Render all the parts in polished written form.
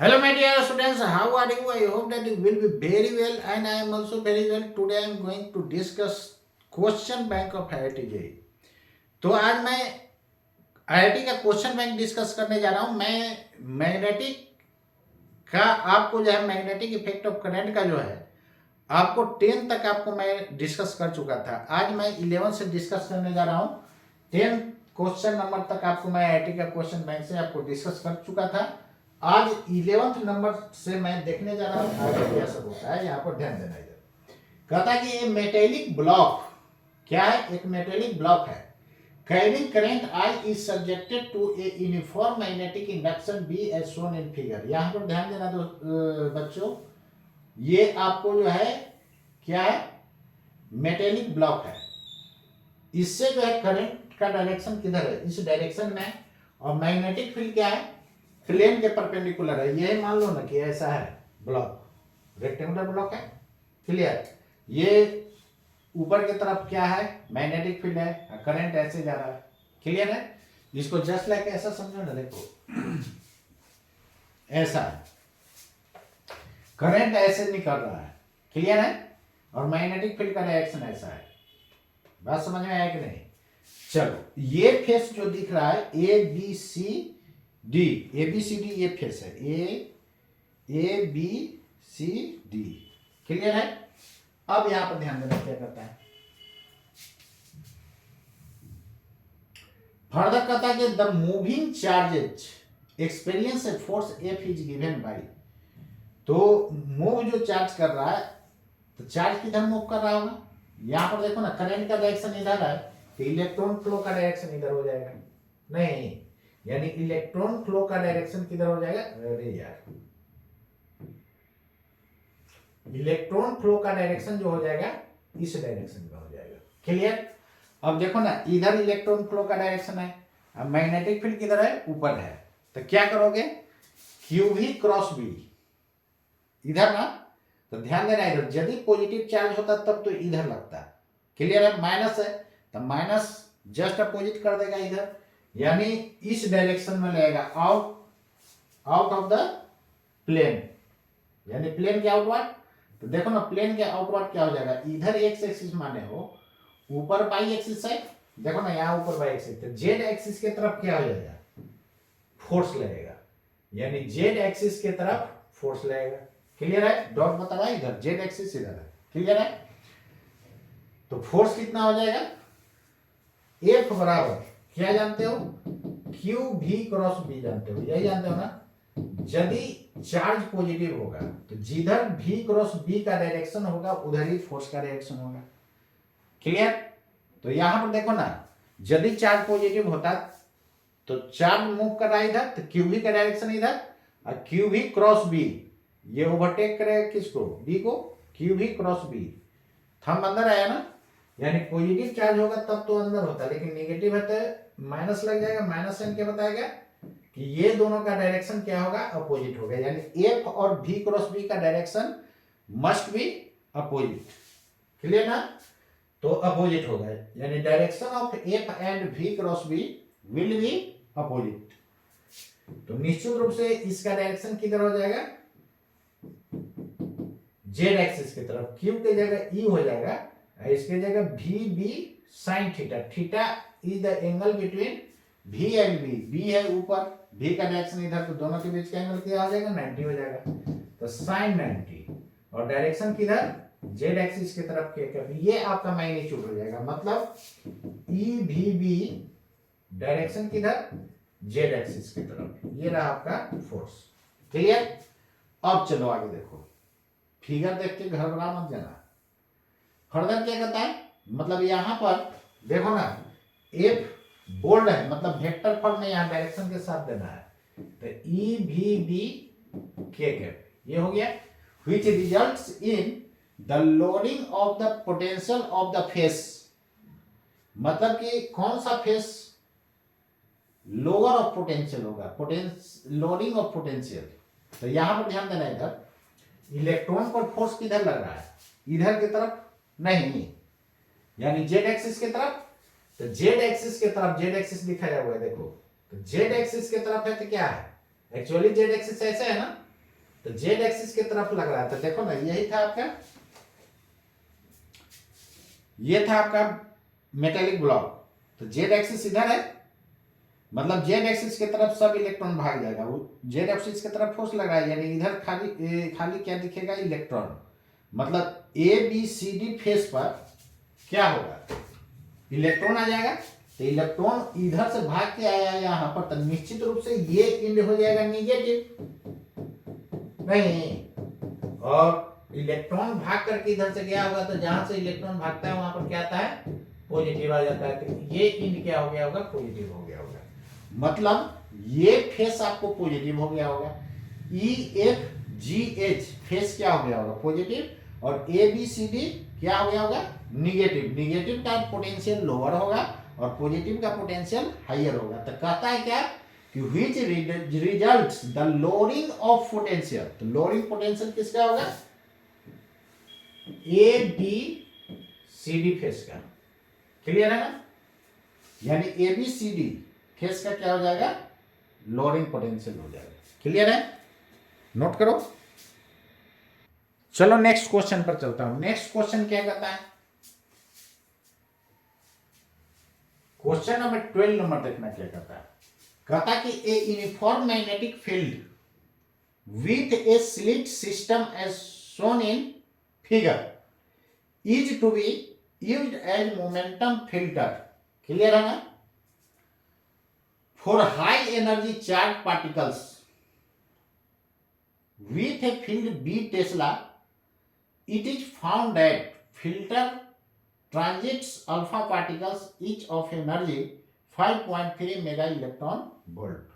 Hello, my dear students. How are you? I hope that you will be very well, and I am also very well. Today, I am going to discuss question bank of IIT JEE। तो आज मैं IIT का question bank discuss करने जा रहा हूँ। मैं magnetic का आपको जो है मैग्नेटिक इफेक्ट ऑफ करंट का जो है आपको 10 तक आपको मैं डिस्कस कर चुका था। आज मैं 11 से डिस्कस करने जा रहा हूँ। 10 क्वेश्चन नंबर तक आपको मैं IIT का क्वेश्चन बैंक से आपको डिस्कस कर चुका था। आज 11th नंबर से मैं देखने जा रहा हूँ आगे क्या सब होता है। यहाँ पर ध्यान देना इधर कहता है कि ये मेटेलिक ब्लॉक क्या है, एक मेटेलिक ब्लॉक है carrying current I is subjected to a uniform magnetic induction B as shown in figure। यहाँ पर ध्यान देना बच्चों, ये आपको जो है क्या है, मेटेलिक ब्लॉक है। इससे जो है करंट का डायरेक्शन किधर है, इस डायरेक्शन में, और मैग्नेटिक फील्ड क्या है, प्लेन के परपेंडिकुलर है। ये मान लो ना कि ऐसा है ब्लॉक, रेक्टेंगुलर ब्लॉक है, क्लियर। ये ऊपर की तरफ क्या है, मैग्नेटिक फील्ड है, करंट ऐसे जा रहा है, क्लियर है। इसको जस्ट लाइक ऐसा समझो ना, देखो ऐसा है, करंट ऐसे निकल रहा है, क्लियर है, और मैग्नेटिक फील्ड का डायरेक्शन ऐसा है। बात समझ में आया कि नहीं? चलो, ये फेस जो दिख रहा है A B C D, A B C D ये फेस है, A B C D, clear है। अब यहां पर ध्यान देना क्या करता है, फर्दर कहता है कि the moving charges experience a force F is given by. तो मूव जो चार्ज कर रहा है, तो चार्ज किधर मूव कर रहा होगा, यहां पर देखो ना, करंट का डायरेक्शन इधर है, तो इलेक्ट्रॉन फ्लो का डायरेक्शन इधर हो जाएगा, नहीं, यानी इलेक्ट्रॉन फ्लो का डायरेक्शन किधर हो जाएगा, अरे यार, इलेक्ट्रॉन फ्लो का डायरेक्शन जो हो जाएगा इस डायरेक्शन में हो जाएगा, क्लियर। अब देखो ना, इधर इलेक्ट्रॉन फ्लो का डायरेक्शन है, अब मैग्नेटिक फील्ड किधर है, ऊपर है, तो क्या करोगे, क्यू भी क्रॉस बी इधर ना, तो ध्यान देना इधर यदि पॉजिटिव चार्ज होता तब तो इधर लगता, क्लियर है। माइनस है तो माइनस जस्ट अपोजिट कर देगा इधर, यानी इस डायरेक्शन में लगेगा, आउट ऑफ द प्लेन, यानी प्लेन के आउटवर्ड। तो देखो ना, प्लेन के आउटवर्ड क्या हो जाएगा, इधर एक्स एक्सिस माने हो ऊपर बाई एक्सिस है, देखो ना यहाँ ऊपर बाई एक्सिस, तो जेड एक्सिस के तरफ क्या हो जाएगा, फोर्स लगेगा, यानी जेड एक्सिस के तरफ फोर्स लगेगा, क्लियर है। डॉट बता रहा है इधर, जेड एक्सिस इधर है, क्लियर है। तो फोर्स कितना हो जाएगा, एफ बराबर क्या जानते हो, क्यू भी क्रॉस बी जानते हो, यही जानते हो ना। यदि चार्ज पॉजिटिव होगा तो जिधर भी क्रॉस बी का डायरेक्शन होगा उधर ही फोर्स का डायरेक्शन होगा, क्लियर। तो यहां पर देखो ना, यदि चार्ज पॉजिटिव होता तो चार्ज मूव कर रहा है इधर, तो क्यू बी का डायरेक्शन इधर, और क्यू भी क्रॉस बी, ये ओवरटेक करेगा किसको, बी को, क्यू भी क्रॉस बी, थंब अंदर आया ना, यानी पॉजिटिव चार्ज होगा तब तो अंदर होता है, लेकिन नेगेटिव है तो माइनस लग जाएगा। माइनस साइन क्या बताएगा कि ये दोनों का डायरेक्शन क्या होगा, अपोजिट होगा, यानी एफ और भी क्रॉस बी का direction must be opposite, clear ना। तो अपोजिट होगा, यानी direction of F and v cross B will be opposite. तो निश्चित रूप से इसका डायरेक्शन किधर हो जाएगा, जेड एक्सिस की तरफ, क्यू की जगह ई हो जाएगा, इसके जगह v B sine theta, theta is the angle between v and B, B है ऊपर, भी का डायरेक्शन इधर, तो दोनों के बीच का एंगल क्या हो जाएगा, 90 हो जाएगा, तो साइन 90, और डायरेक्शन किधर, जेड एक्सिस की तरफ के, ये आपका मैग्नीट्यूड हो जाएगा, मतलब ई भी बी डायरेक्शन किधर, जेड एक्सिस की तरफ, ये रहा आपका फोर्स, क्लियर। अब चलो आगे देखो, फिगर देख के घबरा मत जाना। फर्दर क्या कहता है, मतलब यहां पर देखो ना, एफ बोल्ड है, मतलब वेक्टर फॉर्म में यहां डायरेक्शन के साथ देना है, तो ई भी बी के कैप, ये हो गया, which results in the loading of the potential of the face, मतलब कि कौन सा फेस लोअर ऑफ पोटेंशियल होगा, लोडिंग ऑफ पोटेंशियल। तो यहां पर ध्यान देना, इधर इलेक्ट्रॉन पर फोर्स किधर लग रहा है, इधर की तरफ नहीं, यानी जेड एक्सिस की तरफ, तो जेड एक्सिस की तरफ, जेड एक्सिस दिखाया हुआ है देखो, तो जेड एक्सिस की तरफ है तो क्या है, एक्चुअली जेड एक्सिस ऐसे है ना, तो जेड एक्सिस की तरफ लग रहा है। तो देखो ना, यही था आपका, ये था आपका मेटेलिक ब्लॉक। तो जेड एक्सिस इधर है, मतलब जेड एक्सिस की तरफ सब इलेक्ट्रॉन भाग जाएगा। जेड एक्सिस की तरफ फोर्स लग रहा है, यानी इधर खाली खाली क्या दिखेगा, इलेक्ट्रॉन। मतलब A B C D face पर क्या होगा, इलेक्ट्रॉन आ जाएगा। तो इलेक्ट्रॉन इधर से भाग के आया यहां पर, तो निश्चित रूप से ये इंड हो जाएगा निगेटिव, नहीं। और इलेक्ट्रॉन भाग करके इधर से गया होगा, तो जहां से इलेक्ट्रॉन भागता है वहां पर क्या आता है, पॉजिटिव आ जाता है। तो ये इंड क्या हो गया होगा, पॉजिटिव हो गया होगा। मतलब ये फेस आपको पॉजिटिव हो गया होगा। E F G H face क्या हो गया होगा, पॉजिटिव। और ए बी सी डी क्या हो गया होगा, निगेटिव। निगेटिव का पोटेंशियल लोअर होगा और पॉजिटिव का पोटेंशियल हाइयर होगा। तो कहता है क्या कि which results the lowering of potential. तो लोअरिंग पोटेंशियल किसका होगा, A B C D face का। क्लियर है ना, यानी A B C D face का क्या हो जाएगा, लोअरिंग पोटेंशियल हो जाएगा। क्लियर है, नोट करो। चलो नेक्स्ट क्वेश्चन पर चलता हूं। नेक्स्ट क्वेश्चन क्या कहता है, क्वेश्चन नंबर 12 नंबर देखना क्या कहता है। कहता है कि a uniform magnetic field with a slit system as shown in figure is to be used as momentum filter. Clear है ना, for high energy charge particles with a field B Tesla, it is found that filter transits alpha particles each of energy 5.3 mega electron volt।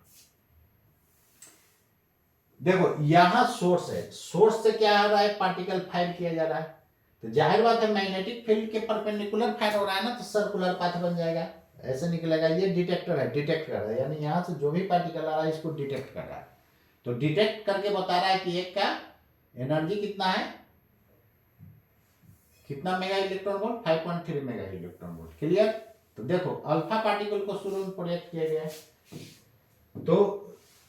देखो यहां source है, source से क्या हो रहा है, पार्टिकल फायर किया जा रहा है। तो जाहिर बात है मैग्नेटिक फील्ड के परपेंडिकुलर फायर हो रहा है ना, तो सर्कुलर पाथ बन जाएगा, ऐसे निकलेगा। ये डिटेक्टर है, डिटेक्ट कर रहा है, यानी यहां से जो भी पार्टिकल आ रहा है इसको डिटेक्ट कर रहा है। तो डिटेक्ट करके बता रहा है कि एक का एनर्जी कितना है, कितना mega electron volt, 5.3 mega electron volt. Clear. तो देखो अल्फा पार्टिकल को शुरू में प्रोजेक्ट किया गया है। तो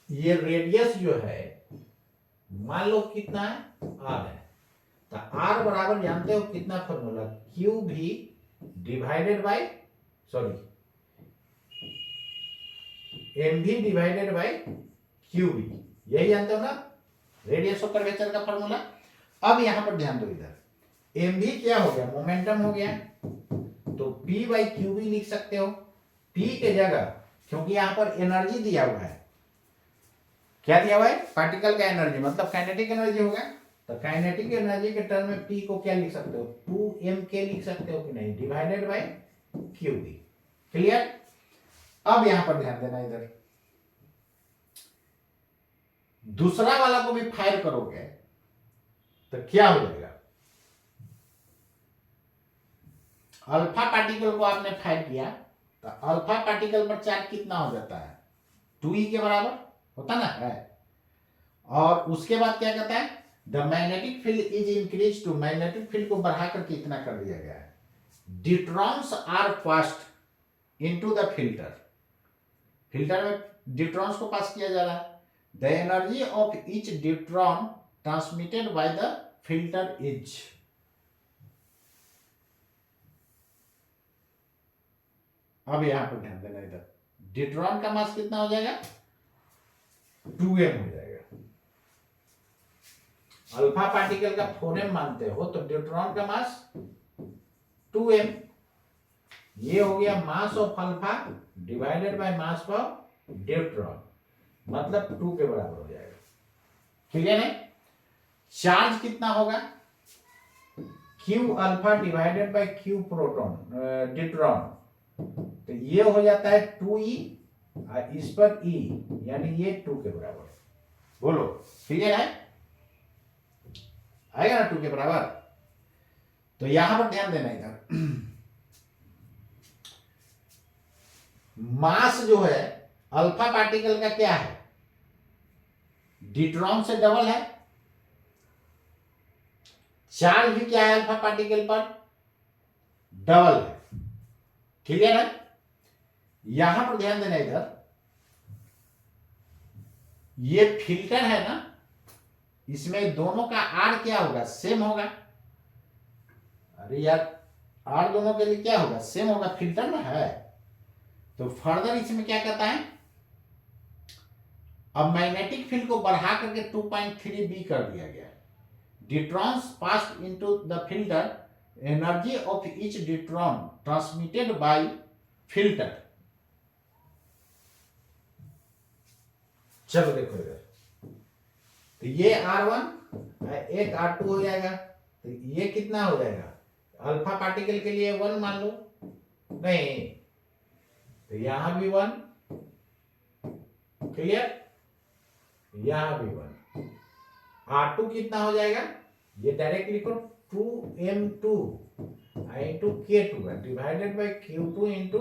ये रेडियस जो है मान लो कितना है, आर है। तो आर बराबर जानते हो कितना फॉर्मूला, क्यू भी डिवाइडेड बाय, सॉरी एम भी डिवाइडेड बाय क्यू भी, यही जानते हो ना, रेडियस ऑफ कर्वेचर का फॉर्मूला। अब यहां पर ध्यान दो, इधर एम भी क्या हो गया, मोमेंटम हो गया। तो पी बाई क्यू भी लिख सकते हो, पी के जगह, क्योंकि यहां पर एनर्जी दिया हुआ है। क्या दिया हुआ है, पार्टिकल का एनर्जी, मतलब काइनेटिक एनर्जी होगा। तो काइनेटिक एनर्जी के टर्म में पी को क्या लिख सकते हो, 2m लिख सकते हो कि नहीं, डिवाइडेड बाय क्यू भी। क्लियर। अब यहां पर ध्यान देना, इधर दूसरा वाला को भी फायर करोगे तो क्या हो जाएगा, अल्फा पार्टिकल को आपने फायर किया तो अल्फा पार्टिकल पर चार्ज कितना हो जाता है, 2e के बराबर होता ना है। और उसके बाद क्या कहता है, the magnetic field is increase to, magnetic field को बढ़ा करके इतना कर दिया गया है। Deuterons are passed into the filter, filter में डिट्रॉन्स को पास किया जा रहा है। The energy of each deuteron transmitted by the filter is, अब यहां पर ध्यान देना, इधर ड्यूट्रॉन का मास कितना हो जाएगा, 2m हो जाएगा। अल्फा पार्टिकल का 4m मानते हो तो ड्यूट्रॉन का मास 2m। ये हो गया mass of alpha divided by mass of deuteron, मतलब 2 के बराबर हो जाएगा। क्लियर है। चार्ज कितना होगा, Q alpha divided by Q proton deuteron, तो ये हो जाता है 2e, इस पर E, यानी ये 2 के बराबर। बोलो क्लियर है, आएगा ना 2 के बराबर। तो यहां पर ध्यान देना, इधर मास जो है अल्फा पार्टिकल का क्या है, ड्यूट्रॉन से डबल है। चार्ज भी क्या है अल्फा पार्टिकल पर, डबल है। क्लियर है। यहां पर ध्यान देना, इधर ये फिल्टर है ना, इसमें दोनों का आर क्या होगा, सेम होगा। अरे यार आर दोनों के लिए क्या होगा, सेम होगा, फिल्टर ना है। तो फर्दर इसमें क्या कहता है, अब मैग्नेटिक फील्ड को बढ़ा करके 2.3 बी कर दिया गया। Deuterons passed into the filter, energy of each deuteron transmitted by filter. चलो देखो इधर, तो ये R1 एक R2 हो जाएगा, तो ये कितना हो जाएगा, अल्फा पार्टिकल के लिए 1 मान लो, नहीं तो यहां भी 1, क्लियर, यहां भी 1। R2 कितना हो जाएगा, ये डायरेक्ट लिखो 2m2 into K2 divided by Q2 into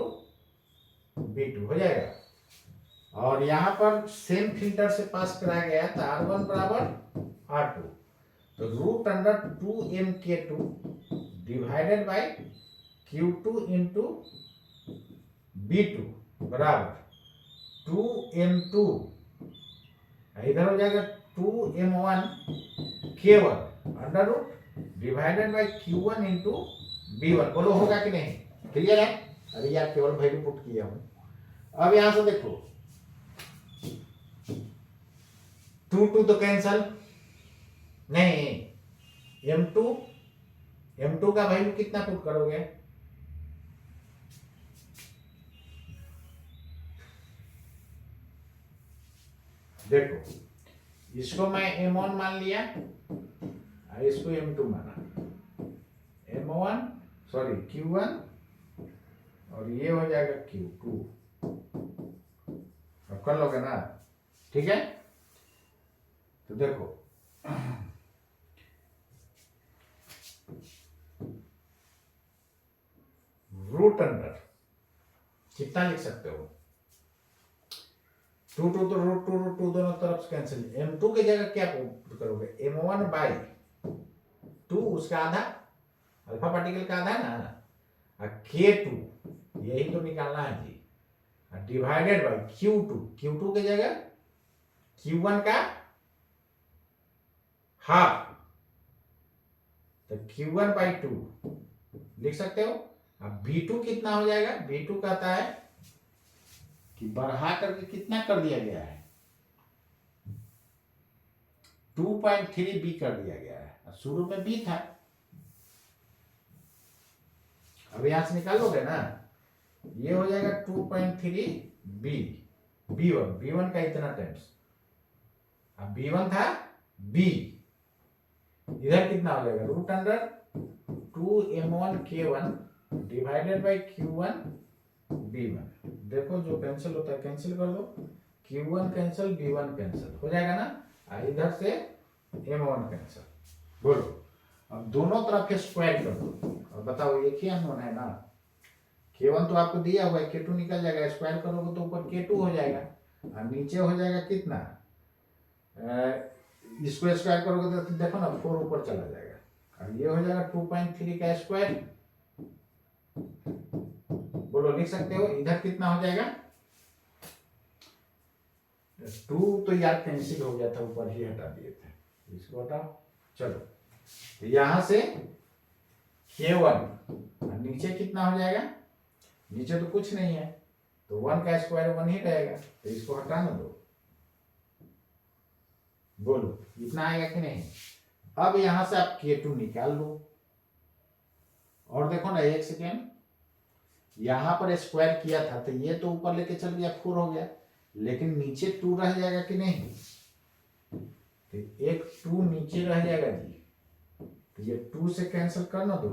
B2 हो जाएगा। और यहां पर सेम फिल्टर से पास कराया गया था, R1 बराबर R2, तो root under 2mK2 divided by Q2 into B2 बराबर 2m2, इधर हो जाएगा 2m1 K1 under root divided by Q1 into B1। बोलो होगा कि नहीं, क्लियर है। अरे यार केवल वैल्यू पुट किया हूं। अब यहां से देखो 2 तो कैंसल नहीं, m2 का वैल्यू कितना पुट करोगे, देखो इसको मैं m1 मान लिया, इसको m2 माना, m1 सॉरी q1 और ये हो जाएगा q2। अब कर लोगे ना, ठीक है। तो देखो रूट अंडर कितना लिख सकते हो, 2 तो रूट 2 दोनों तरफ से कैंसिल, m2 की जगह क्या करोगे, m1 बाई 2 उसका आधा, अल्फा पार्टिकल का आधा ना, K2 यही तो निकालना है जी, डिवाइडेड बाई Q2 की जगह Q1 का हाफ, तो Q1 बाई 2 लिख सकते हो। अब B2 कितना हो जाएगा, B2 कहता है कि बढ़ा करके कितना कर दिया गया है, 2.3 B कर दिया गया है, शुरू में B था। अब यहां से निकाल लोगे ना, ये हो जाएगा 2.3 B, B1 का इतना टाइम्स, अब B1 था B, इधर कितना हो जाएगा, root under 2m1 K1 divided by Q1 B1। देखो जो कैंसिल होता है कैंसिल कर दो, Q1 कैंसिल B1 कैंसिल हो जाएगा ना, इधर से m1 कैंसिल। बोलो अब दोनों तरफ के स्क्वायर कर दो, और बताओ एक ही अननोन है ना, K1 तो आपको दिया हुआ है, K2 निकल जाएगा, स्क्वायर करोगे तो ऊपर K2 हो जाएगा, और नीचे हो जाएगा कितना, इसको स्क्वायर करोगे तो देखो ना 4 ऊपर चला जाएगा, और ये हो जाएगा 2.3 का स्क्वायर। बोलो लिख सकते हो, इधर कितना हो जाएगा, 2 तो यार कैंसिल हो गया था, ऊपर ही हटा दिए थे, इसको हटाओ। चलो तो यहां से K1 नीचे कितना हो जाएगा, नीचे तो कुछ नहीं है, तो 1 का स्क्वायर 1 ही रहेगा, तो इसको हटाना दो। बोलो इतना आएगा कि नहीं। अब यहां से आप K2 निकाल लो, और देखो ना एक सेकेंड, यहां पर स्क्वायर किया था तो ये तो ऊपर लेके चल गया 4 हो गया, लेकिन नीचे 2 रह जाएगा कि नहीं, तो एक 2 नीचे रह जाएगा जी, तो ये 2 से कैंसिल करना दो,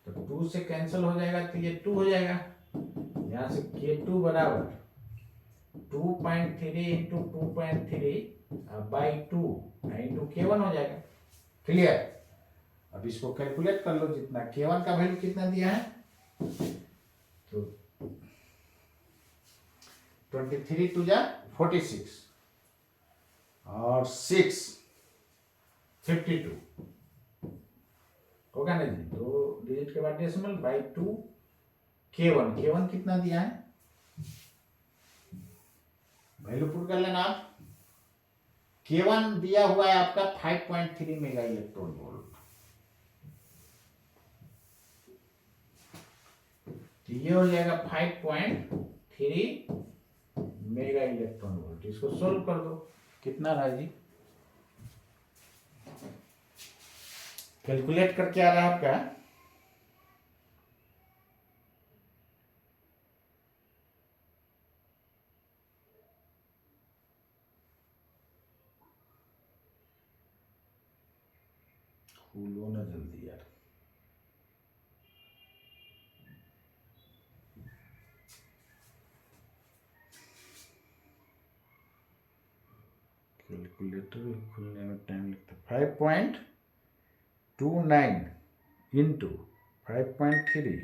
तो 2 से कैंसिल हो जाएगा तो ये 2 हो जाएगा, यहां से K2 बराबर 2.3 इंटू 2.3 बाई 2 इंटू K1 हो जाएगा, क्लियर। अब इसको कैलकुलेट कर लो, जितना K1 का वैल्यू कितना दिया है, तो 23 टू जा 46 और 6 52 होगा ना जी, 2 डिजिट के बाद डेसिमल बाई 2 K1 कितना दिया है, वैल्यू पुट कर लेना आप, K1 दिया हुआ है आपका 5.3 मेगा इलेक्ट्रॉन वोल्ट। तो ये हो जाएगा 5.3 मेगा इलेक्ट्रॉन वोल्ट। इसको सोल्व कर दो, कितना रहा जी? कैलकुलेट करके आ रहा है आपका खोलो ना जल्दी यार। कैलकुलेटर खुलने में टाइम लगता है। 5.29 इंटू 5.3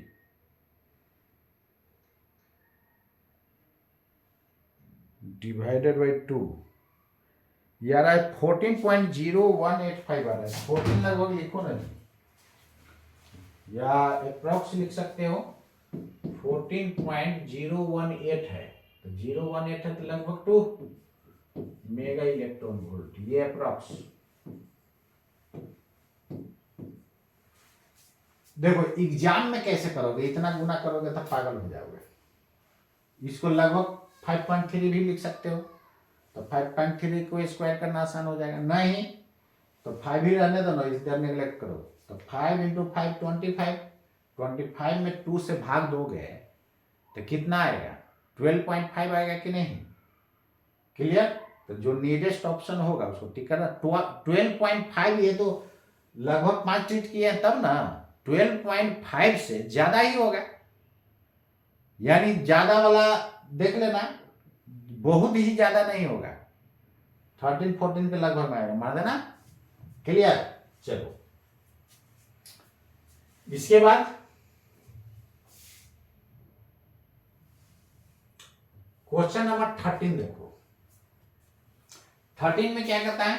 डिवाइडेड बाई 2 ये आ रहा है 14.0185 आ रहा है। 14 लगभग लिखो ना या अप्रॉक्स लिख सकते हो। 14.018 है, तो 018 है तो लगभग 2 मेगा इलेक्ट्रॉन वोल्ट, ये अप्रॉक्स। देखो एग्जाम में कैसे करोगे, इतना गुना करोगे तो पागल हो जाओगे। इसको लगभग 5.3 भी लिख सकते हो, तो 5.3 को स्क्वायर करना आसान हो जाएगा। नहीं तो 5 ही रहने दो ना, इधर नेग्लेक्ट करो। तो 5 इंटू 5 25, 25 में 2 से भाग दोगे तो कितना आएगा? 12.5 आएगा कि नहीं? क्लियर? तो जो नियरेस्ट ऑप्शन होगा उसको टिक करना। 12.5 ये तो लगभग 5 टिक किए हैं तब ना, 12.5 से ज्यादा ही होगा, यानी ज्यादा वाला देख लेना, बहुत ही ज्यादा नहीं होगा, 13-14 के लगभग में आएगा, मान देना। क्लियर? चलो इसके बाद क्वेश्चन नंबर 13 देखो। 13 में क्या कहता है?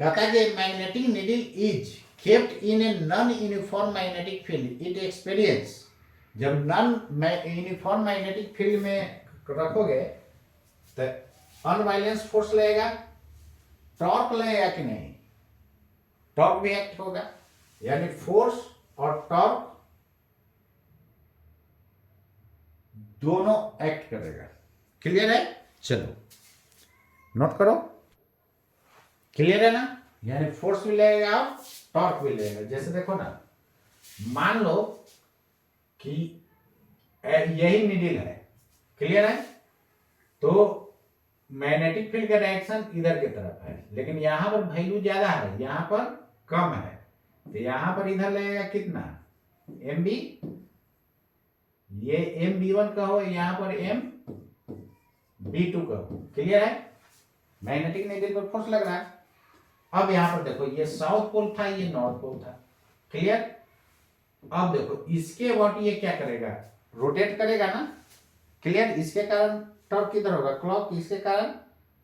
कहता है कि magnetic needle is kept in a non uniform magnetic field it experience. जब नॉन यूनिफॉर्म मैग्नेटिक फील्ड में रखोगे तो अनबैलेंस फोर्स लगेगा, टॉर्क लगेगा कि नहीं? टॉर्क भी एक्ट होगा, यानी फोर्स और टॉर्क दोनों एक्ट करेगा। क्लियर है? चलो नोट करो। क्लियर है ना? यानी फोर्स भी लगेगा और टॉर्क भी लगेगा। जैसे देखो ना, मान लो कि यही नीडल है, क्लियर है? तो मैग्नेटिक फील्ड का डायरेक्शन इधर की तरफ है, लेकिन यहां पर वैल्यू ज्यादा है, यहां पर कम है, तो यहां पर इधर लगेगा कितना? M B. ये एम बी वन कहो, यहां पर एम बी टू कहो। क्लियर है? मैग्नेटिक नीडल पर फोर्स लग रहा है। अब यहां पर देखो, ये साउथ पोल था, ये नॉर्थ पोल था। क्लियर? अब देखो इसके अबाउट ये क्या करेगा? रोटेट करेगा ना। क्लियर? इसके कारण टॉर्क किधर होगा? क्लॉक। इसके कारण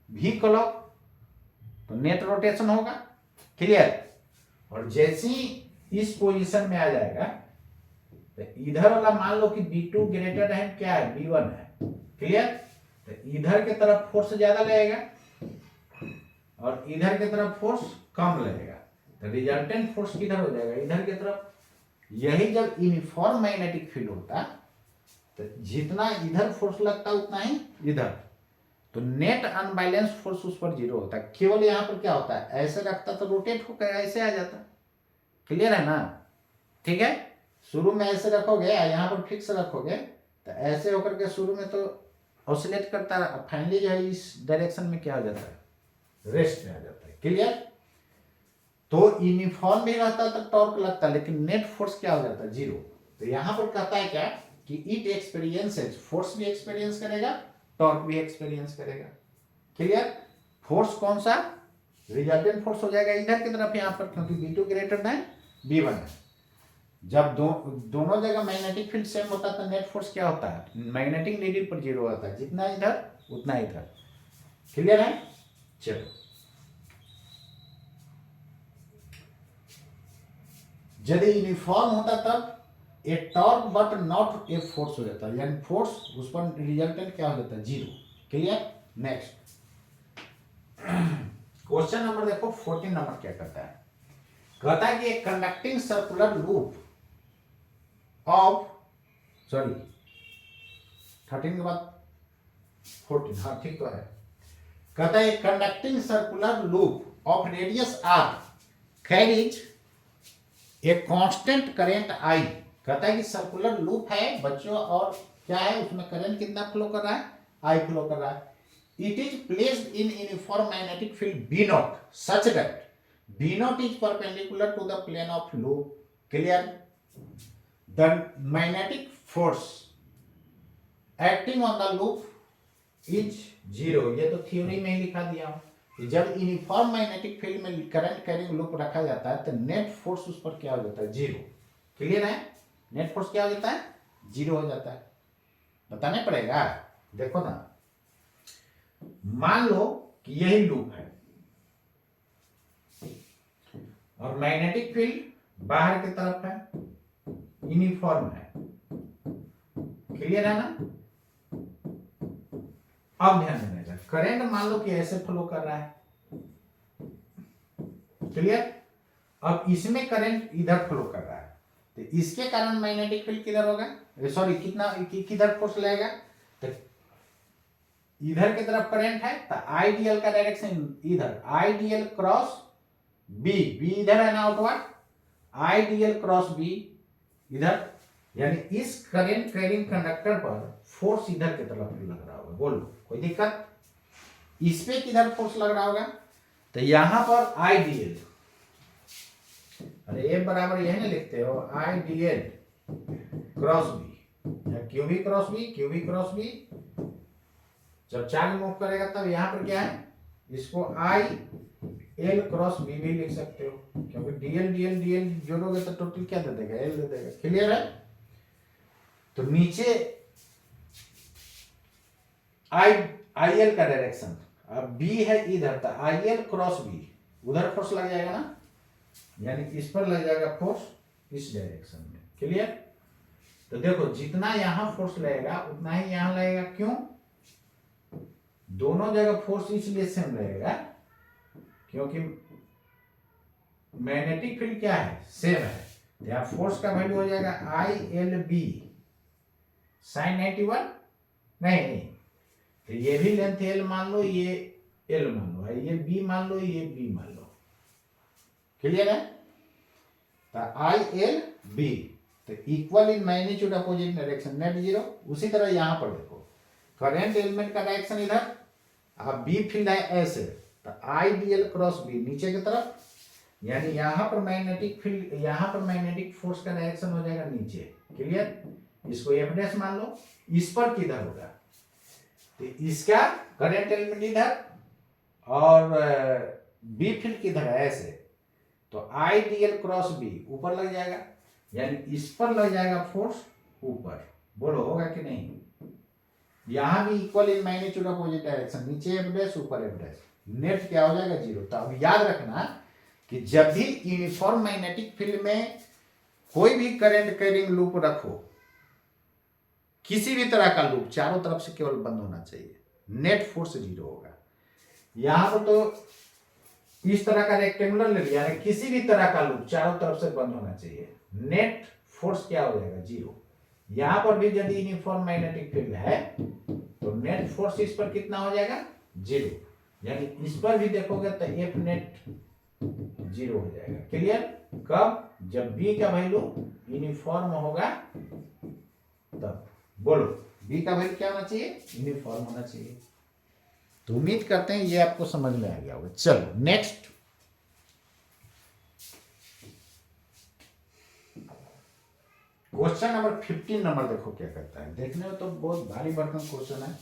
भी क्लॉक, तो नेट रोटेशन होगा। क्लियर? और जैसे ही इस पोजीशन में आ जाएगा तो इधर वाला मान लो कि B2 ग्रेटर है, क्या है? B1 है। क्लियर? तो इधर की तरफ फोर्स ज्यादा लगेगा और इधर की तरफ फोर्स कम लगेगा, तो रिजल्टेंट फोर्स किधर हो जाएगा? इधर की तरफ। यही जब यूनिफॉर्म मैग्नेटिक फील्ड होता तो जितना इधर फोर्स लगता उतना ही इधर, तो नेट अनबैलेंस फोर्स उस पर 0 होता है। केवल यहां पर क्या होता है? ऐसे रखता तो रोटेट होकर ऐसे आ जाता। क्लियर है ना? ठीक है? शुरू में ऐसे रखोगे, यहां पर फिक्स रखोगे तो ऐसे होकर के शुरू में तो ऑसिलेट करता है, फाइनली जो है इस डायरेक्शन में क्या हो जाता है? रेस्ट में आ जाता है। क्लियर? तो यूनिफॉर्म भी रहता तो टॉर्क लगता, लेकिन नेट फोर्स क्या हो जाता है? 0। तो यहां पर कहता है क्या कि इट एक्सपीरियंसेस, फोर्स भी एक्सपीरियंस करेगा, टॉर्क भी एक्सपीरियंस करेगा। क्लियर? फोर्स कौन सा? रिजल्टेंट फोर्स हो जाएगा इधर की तरफ यहां पर, क्योंकि B2 ग्रेटर देन B1 है। जब दोनों जगह मैग्नेटिक फील्ड सेम होता है तो नेट फोर्स क्या होता है? मैग्नेटिक नीडल पर 0 होता है, जितना इधर उतना इधर। क्लियर है? चलो यदि यूनिफॉर्म होता तब a torque but not a force हो जाता है, यानी फोर्स उस पर रिजल्टेंट क्या हो जाता है? 0। क्लियर? नेक्स्ट क्वेश्चन नंबर देखो 14 नंबर क्या करता है, कहता है कि एक conducting circular loop of, sorry 13 के बाद 14, हाँ ठीक तो है। कहता है conducting circular loop of radius R carries a constant current I. कहता है कि सर्कुलर लूप है बच्चों, और क्या है उसमें करंट कितना फ्लो कर रहा है, आई फ्लो कर रहा है। It is placed in uniform magnetic field B not such that B not is perpendicular to the plane of loop. Clear? The magnetic force acting on the loop is zero. ये तो theory में ही लिखा दिया हूं कि जब uniform magnetic field में current carrying loop रखा जाता है तो नेट फोर्स उस पर क्या हो जाता है, जीरो। क्लियर है? नेट फोर्स क्या हो जाता है, जीरो हो जाता है। बताने पड़ेगा, देखो ना, मान लो कि यही लूप है और मैग्नेटिक फील्ड बाहर की तरफ है, यूनिफॉर्म है। क्लियर है ना? अब ध्यान देना, करंट मान लो कि ऐसे फ्लो कर रहा है। क्लियर? अब इसमें करंट इधर फ्लो कर रहा है तो इसके कारण मैग्नेटिक फील्ड किधर होगा, सॉरी किधर फोर्स लगेगा, तो इधर की तरफ करंट है तो आईडीएल का डायरेक्शन इधर, आईडीएल क्रॉस बी, बी इधर है ना आउटवर्ड, आईडीएल क्रॉस बी इधर, यानी इस करंट कैरिंग कंडक्टर पर फोर्स इधर की तरफ लग रहा होगा। बोलो कोई दिक्कत? इस पे किधर फोर्स लग रहा होगा, तो यहां पर आईडीएल, अरे ए बराबर यही ना लिखते हो, आईडीएल क्रॉस बी या Q B cross B, Q B cross B. जब चार्ज मूव करेगा तब यहां पर क्या है, इसको आई एल क्रॉस बी भी लिख सकते हो, क्योंकि डीएल डीएल डीएल जोड़ोगे तो टोटल क्या दे देगा, एल दे देगा। क्लियर है? तो नीचे आई एल का डायरेक्शन, अब बी है इधर, तो आई एल क्रॉस बी उधर फोर्स लग जाएगा ना, यानी इस पर लग जाएगा फोर्स इस डायरेक्शन में। क्लियर? तो देखो जितना यहां फोर्स लगेगा उतना ही यहां लगेगा। क्यों? दोनों जगह फोर्स इसलिए सेम रहेगा क्योंकि मैग्नेटिक फील्ड क्या है, सेम है। तो यहां फोर्स का वैल्यू हो जाएगा आई एल बी साइन 91, नहीं तो ये भी लेंथ एल मान लो, ये एल मान लो, ये बी मान लो, ये बी मान लो। क्लियर है? तो आई एल बी तो equal in magnitude opposite direction, net zero. उसी तरह यहां पर देखो करंट एलिमेंट का डायरेक्शन इधर, अब बी फील्ड है ऐसे, तो I D L cross B नीचे की तरफ, यानी यहां पर मैग्नेटिक फील्ड, यहां पर मैग्नेटिक फोर्स का डायरेक्शन हो जाएगा नीचे। क्लियर? इसको एफ डैश मान लो, इस पर किधर होगा, तो इसका करंट एलिमेंट इधर और बी फील्ड किधर है ऐसे, तो I D L cross B ऊपर लग जाएगा, यानी इस पर लग जाएगा फोर्स ऊपर। बोलो होगा कि नहीं? यहां भी equal in magnitude opposite direction, नीचे एफ डैश ऊपर एफ डैश, नेट क्या हो जाएगा, जीरो। तो अब याद रखना कि जब भी यूनिफॉर्म मैग्नेटिक फील्ड में कोई भी करंट कैरिंग लूप रखो, किसी भी तरह का लूप चारों तरफ से केवल बंद होना चाहिए, नेट फोर्स जीरो होगा। यहां पर तो इस तरह का रेक्टेंगुलर ले लिया, किसी भी तरह का लूप चारों तरफ से बंद होना चाहिए, नेट फोर्स क्या हो जाएगा, जीरो। यहां पर भी यदि यूनिफॉर्म मैग्नेटिक फील्ड है तो नेट फोर्स इस पर कितना हो जाएगा, जीरो। यानी इस पर भी देखोगे तो एफ नेट जीरो हो जाएगा। क्लियर? कब? जब बी का वैल्यू यूनिफॉर्म होगा तब। बोलो बी का वैल्यू क्या होना चाहिए, यूनिफॉर्म होना चाहिए। तो उम्मीद करते हैं ये आपको समझ में आ गया होगा। चलो नेक्स्ट, क्वेश्चन नंबर 15 नंबर देखो क्या करता है। देखने में तो बहुत भारी भरकम क्वेश्चन है,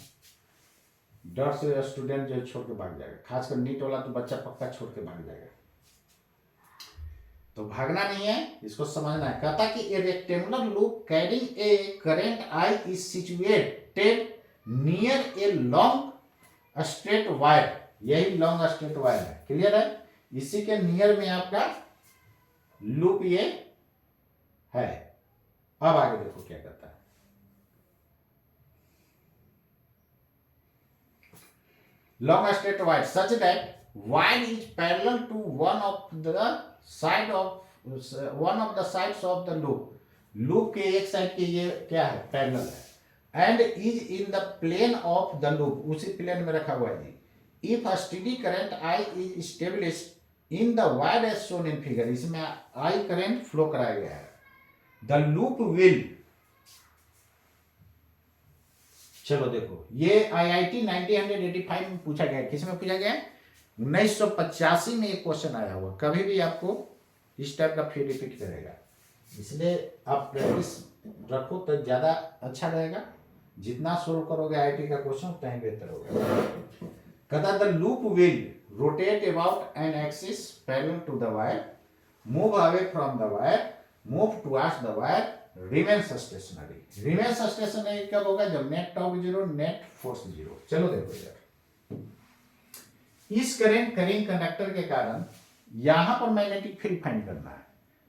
डर से स्टूडेंट जो छोड़ के भाग जाएगा, खासकर नीट वाला तो बच्चा पक्का छोड़ के भाग जाएगा। तो भागना नहीं है, इसको समझना है। कहता कि ए rectangular loop carrying a current I is situated near a long straight wire, यही लॉन्ग स्ट्रेट वायर है। क्लियर है? इसी के नियर में आपका लूप ये है। अब आगे देखो क्या करता है। Long straight wire such that wire is parallel to one of the sides of the loop, loop के एक साइड के ये क्या है, पैरेलल है, and is in the plane of the loop, उसी प्लेन में रखा हुआ है जी। If a steady current I is established in the wire as shown in figure, इसमें आई करंट फ्लो कराया गया है, द लूप विल, चलो देखो ये IIT 1985 में पूछा गया, किस में पूछा गया, 1985 में एक क्वेश्चन आया हुआ, कभी भी आपको इस टाइप का फिर रिपीट करेगा, इसलिए आप प्रैक्टिस रखो तो ज्यादा अच्छा रहेगा, जितना सोल्व करोगे IIT का क्वेश्चन उतना ही बेहतर होगा। कहता the loop will rotate about an axis parallel to the wire, move away from the wire, move towards the wire, remains stationary. Remains stationary कब होगा, जब नेट टॉर्क 0, नेट फोर्स 0। चलो देखो यार, इस करंट कैरिंग कंडक्टर के कारण यहां पर मैग्नेटिक फील्ड फाइंड करना है,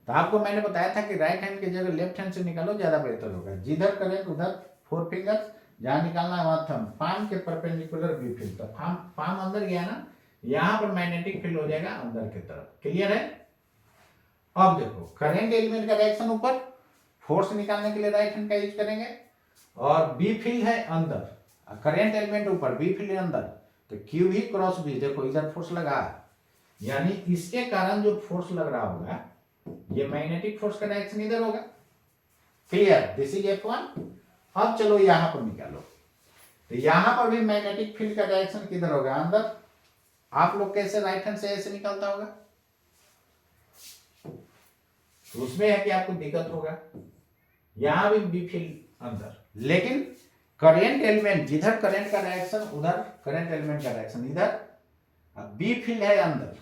तो आपको मैंने बताया था कि राइट हैंड की जगह लेफ्ट हैंड से निकालो, ज्यादा बेहतर होगा, जिधर करंट उधर 4 फिंगर्स, जहां निकालना है वहां थंब, पाम के परपेंडिकुलर बी फील्ड, तो पाम अंदर गया ना, यहां पर मैग्नेटिक फील्ड हो जाएगा अंदर की तरफ, क्लियर है। अब देखो करंट एलिमेंट का डायरेक्शन ऊपर, फोर्स निकालने के लिए राइट हैंड का यूज करेंगे, और बी फील्ड है अंदर, करंट एलिमेंट ऊपर, बी फील्ड अंदर, तो क्यू भी क्रॉस बी, देखो इधर फोर्स लगा, यानी इसके कारण जो फोर्स लग रहा होगा ये मैग्नेटिक फोर्स का डायरेक्शन इधर होगा, क्लियर, दिस इज F1। अब चलो यहां पर निकालो, तो यहां पर भी मैग्नेटिक फील्ड का डायरेक्शन किधर होगा, अंदर। आप लोग कैसे राइट हैंड से ऐसे निकलता होगा, तो उसमें है कि आपको दिक्कत होगा, यहां भी बी फील्ड अंदर, लेकिन करंट एलिमेंट जिधर करंट का डायरेक्शन उधर करंट एलिमेंट का डायरेक्शन इधर, अब बी फील्ड है अंदर,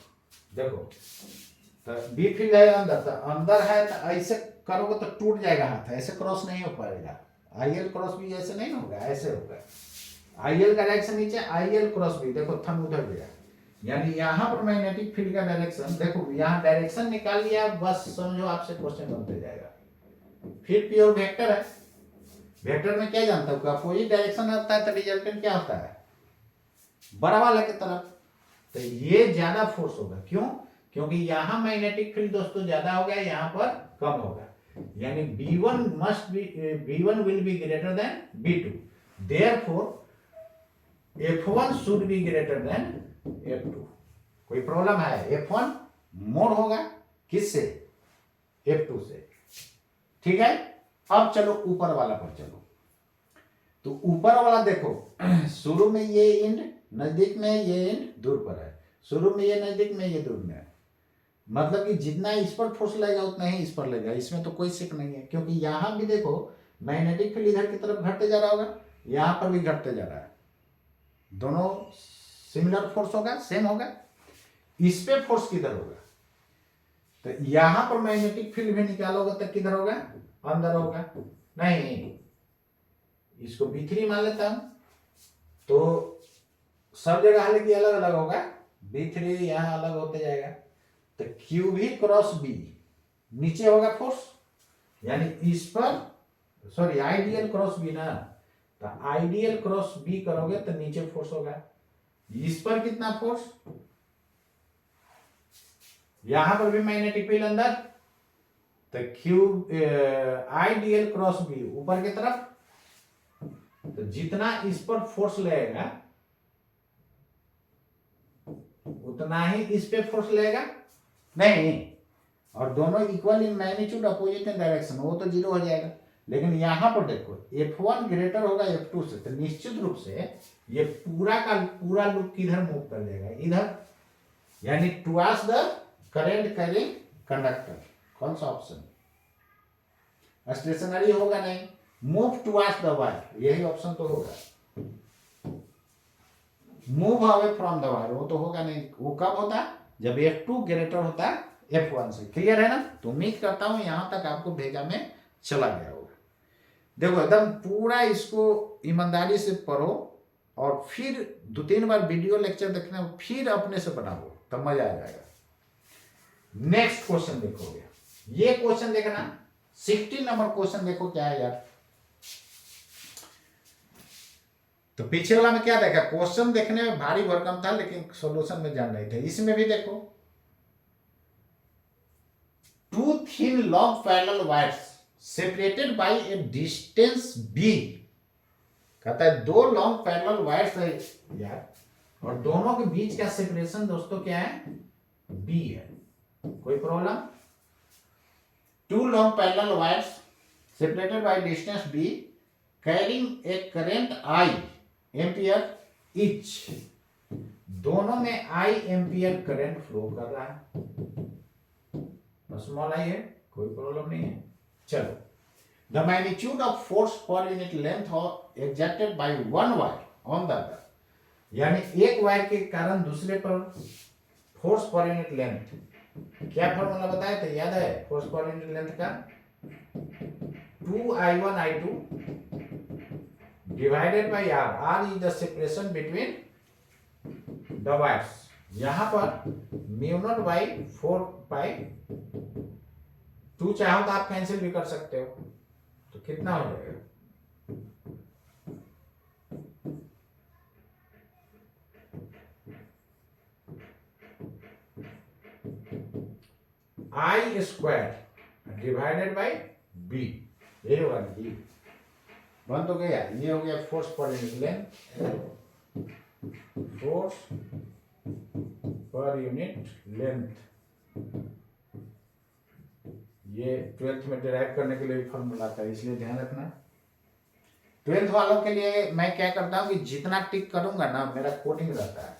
देखो तो बी फील्ड है अंदर, तो अंदर है तो ऐसे करोगे तो टूट जाएगा हाथ, ऐसे क्रॉस नहीं हो पाएगा, IL क्रॉस भी ऐसे नहीं होगा, ऐसे होगा, IL का डायरेक्शन नीचे, IL क्रॉस भी, देखो थंब उधर गया, यानी यहां पर मैग्नेटिक फील्ड का डायरेक्शन, देखो यहां डायरेक्शन निकाल लिया, बस समझो आपसे क्वेश्चन बनते जाएगा। फिर प्योर वेक्टर है, वेक्टर में क्या जानता हूं, अपोजिट डायरेक्शन होता है तो रिजल्टेंट क्या होता है, बड़ा वाला की तरफ, तो ये ज्यादा फोर्स होगा, क्यों, क्योंकि यहां मैग्नेटिक फील्ड दोस्तों ज्यादा हो गया, यहां पर कम होगा, यानी B1 will be greater than B2, therefore F1 should be greater than F2। कोई प्रॉब्लम है, F1 मोर होगा किससे, F2 से, ठीक है। अब चलो ऊपर वाला पर चलो, तो ऊपर वाला देखो शुरू में ये एंड नजदीक में, ये एंड दूर पर है, शुरू में ये नजदीक में, ये दूर में है, मतलब कि जितना इस पर फोर्स लगेगा उतना ही इस पर लगेगा, इसमें तो कोई शक नहीं है, क्योंकि यहां भी देखो मैग्नेटिक फील्ड इधर की तरफ घटते जा रहा होगा, यहां पर भी घटते जा रहा है, दोनों सिमिलर फोर्स होगा, सेम होगा, इस पे फोर्स किधर होगा, तो यहां पर मैग्नेटिक फील्ड भी निकालोगे तो किधर होगा, अंदर होगा, नहीं इसको B3 मान लेता हूं, तो सब जगह हालांकि अलग अलग होगा, B3 यहां अलग होते जाएगा, तो क्यू भी क्रॉस बी नीचे होगा फोर्स, यानी इस पर, सॉरी आइडियल क्रॉस बी ना, तो आइडियल क्रॉस बी करोगे तो नीचे फोर्स होगा, इस पर कितना फोर्स, यहां पर भी मैग्नेटिक फील्ड अंदर, तो क्यू आइडियल क्रॉस बी ऊपर की तरफ, तो जितना इस पर फोर्स लगेगा उतना ही इस पे फोर्स लगेगा, नहीं, और दोनों equal in magnitude, opposite in direction, वो तो 0 हो जाएगा, लेकिन यहां पर देखो F1 ग्रेटर होगा F2 से, तो निश्चित रूप से ये पूरा का पूरा लूप किधर मूव कर जाएगा, इधर, यानी towards the current carrying conductor, कौन सा ऑप्शन, स्टेशनरी होगा नहीं, मूव टुवर्ड्स द वायर, यही ऑप्शन तो होगा, move away from the wire वो तो होगा नहीं, वो कब होता है, जब F2 ग्रेटर होता है F1 से, क्लियर है ना। तो उम्मीद करता हूं यहां तक आपको भेजा में चला गया होगा। देखो एकदम पूरा इसको ईमानदारी से पढ़ो, और फिर 2-3 बार वीडियो लेक्चर देखना, फिर अपने से बनाओ, तब मजा आ जाएगा। नेक्स्ट क्वेश्चन देखोगे, ये क्वेश्चन देखना, 16 नंबर क्वेश्चन देखो क्या है यार, तो पीछे वाला में क्या देखा, क्वेश्चन देखने में भारी भरकम था लेकिन सॉल्यूशन में जान नहीं थे। इसमें भी देखो, two thin long parallel wires separated by a distance b, कहता है दो लॉन्ग पैरेलल वायर्स है यार, और दोनों के बीच का सेपरेशन दोस्तों क्या है, b है। कोई problem? Two long parallel wires separated by distance b carrying a current I ampere each, दोनों में I एम्पियर करंट फ्लो कर रहा है, स्मॉल आई है, कोई प्रॉब्लम नहीं है। चलो, the magnitude of force per unit length exerted by one wire on the other, यानी एक वायर के कारण दूसरे पर फोर्स पर यूनिट लेंथ, क्या फॉर्मूला बताया था, याद है फोर्स पर यूनिट लेंथ का, 2I1 I2 divided by R, R is the separation between the wires, यहां पर म्यू नॉट बाई 4 पाई, 2 चाहो तो आप कैंसिल भी कर सकते हो, तो कितना हो जाएगा, I square divided by B, ये होगा जी, बन तो गया, ये हो गया force per unit length, force per unit length, ये 12th में डिराइव करने के लिए फॉर्मूला था, इसलिए ध्यान रखना। 12th वालों के लिए मैं क्या करता हूं कि जितना टिक करूंगा ना, मेरा कोडिंग रहता है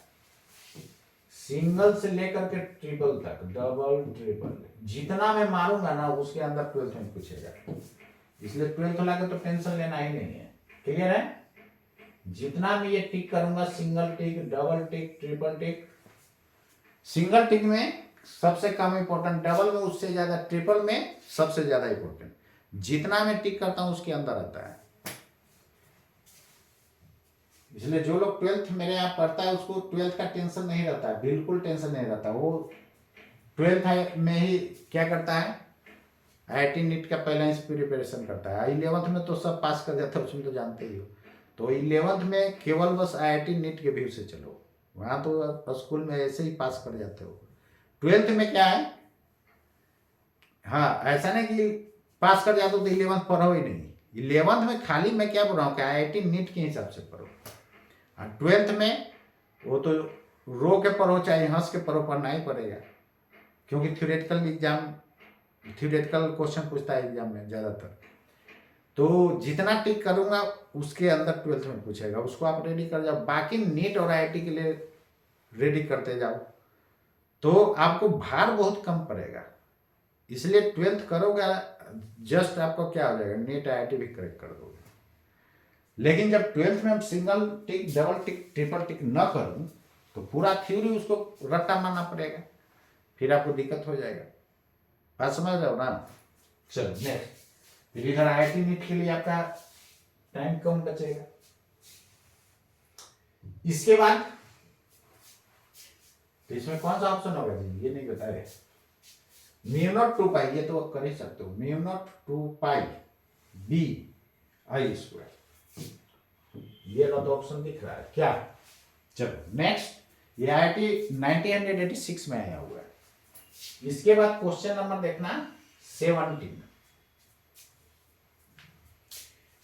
सिंगल से लेकर के ट्रिपल तक, डबल ट्रिपल, जितना मैं मारूंगा ना उसके अंदर 12th में पूछेगा, इसलिए 12th वाला का तो टेंशन लेना ही नहीं है। क्लियर है? जितना भी ये टिक करूंगा, सिंगल टिक, डबल टिक, ट्रिपल टिक, सिंगल टिक में सबसे कम इंपॉर्टेंट, डबल में उससे ज्यादा, ट्रिपल में सबसे ज्यादा इंपॉर्टेंट, जितना मैं टिक करता हूं उसके अंदर आता है। इसलिए जो लोग 12th मेरे यहाँ पढ़ता है उसको 12th का टेंशन नहीं रहता है, बिल्कुल टेंशन नहीं रहता, वो 12th में ही क्या करता है, IIT नीट का पहले ही प्रिपरेशन करता है। 11th में तो सब पास कर जाता है, उसमें तो जानते ही हो। तो 11th में केवल बस IIT नीट के व्यू से चलो, वहाँ तो स्कूल में ऐसे ही पास कर जाते हो। 12th में क्या है, हाँ ऐसा नहीं कि पास कर जाते हो तो 11th पढ़ो ही नहीं, 11th में खाली मैं क्या बोल रहा हूँ कि IIT नीट के हिसाब से पढ़ो, और 12th में वो तो रो के पढ़ो चाहे हंस के पढ़ो, पढ़ना ही पड़ेगा, क्योंकि थ्योरेटिकल एग्जाम, थ्योरेटिकल क्वेश्चन पूछता है एग्जाम में ज़्यादातर। तो जितना टिक करूंगा उसके अंदर 12th में पूछेगा, उसको आप रेडी कर जाओ। बाकी नीट और IIT के लिए रेडी करते जाओ तो आपको भार बहुत कम पड़ेगा। इसलिए 12th करोगे जस्ट आपको क्या हो जाएगा, नीट IIT भी करेक्ट कर दोगे। लेकिन जब 12th में हम सिंगल टिक, डबल टिक, ट्रिपल टिक न करूं तो पूरा थ्योरी उसको रट्टा मारना पड़ेगा, फिर आपको दिक्कत हो जाएगा। बात समझ रहे हो ना? चलो नेक्स्ट, फिर इधर IIT नीट के लिए आपका टाइम कम बचेगा। इसके बाद तो इसमें कौन सा ऑप्शन होगा जी, ये नहीं बता रहे। म्यू नॉट 2 पाई, ये तो कर ही सकते हो, mu naught 2 pi B I square, ये तो ऑप्शन दिख रहा है क्या। चलो नेक्स्ट, ये IIT 1986 में आया हुआ है। इसके बाद क्वेश्चन नंबर देखना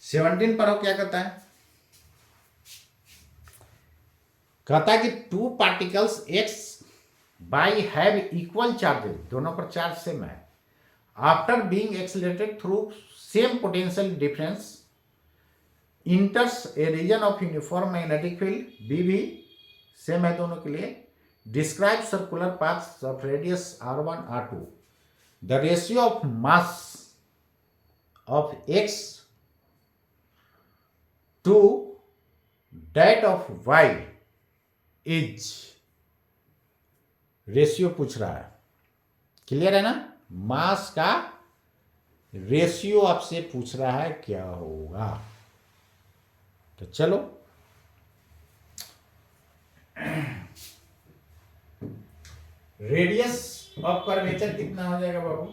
17 पर हो, क्या कहता है, कहता है कि 2 particles x by have equal charges, दोनों पर चार्ज सेम है, after being accelerated through same potential difference enters a region of uniform magnetic field, b भी सेम है दोनों के लिए, describe circular paths of radius r1 r2, the ratio of mass of x to that of y is, ratio पूछ रहा है। Clear है ना? मास का रेशियो आपसे पूछ रहा है, क्या होगा। तो चलो रेडियस ऑफ कर्वेचर कितना हो जाएगा बाबू,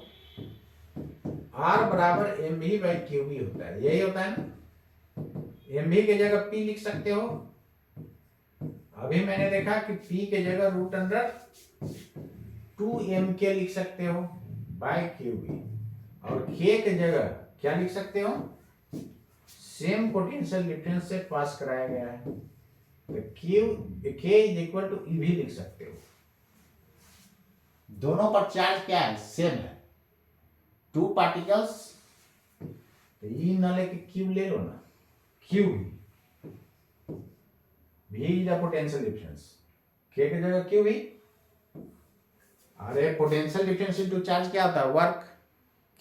r बराबर mv बाई क्यूबी होता है, यही होता है ना, एम भी की जगह पी लिख सकते हो। अभी मैंने देखा कि पी के जगह रूट अंडर 2m के लिख सकते हो बाय क्यू बी, और के के जगह क्या लिख सकते हो, सेम पोटेंशियल डिफरेंस से पास कराया गया है, तो क्यू के इज इक्वल टू ई भी लिख सकते हो। दोनों पर चार्ज क्या है, सेम है, 2 पार्टिकल्स, तो ई न लेके क्यू ले लो ना, क्यू भी इज द पोटेंशियल डिफरेंस, के की जगह क्यू भी। अरे पोटेंशियल डिफरेंस इनटू चार्ज क्या होता है, वर्क,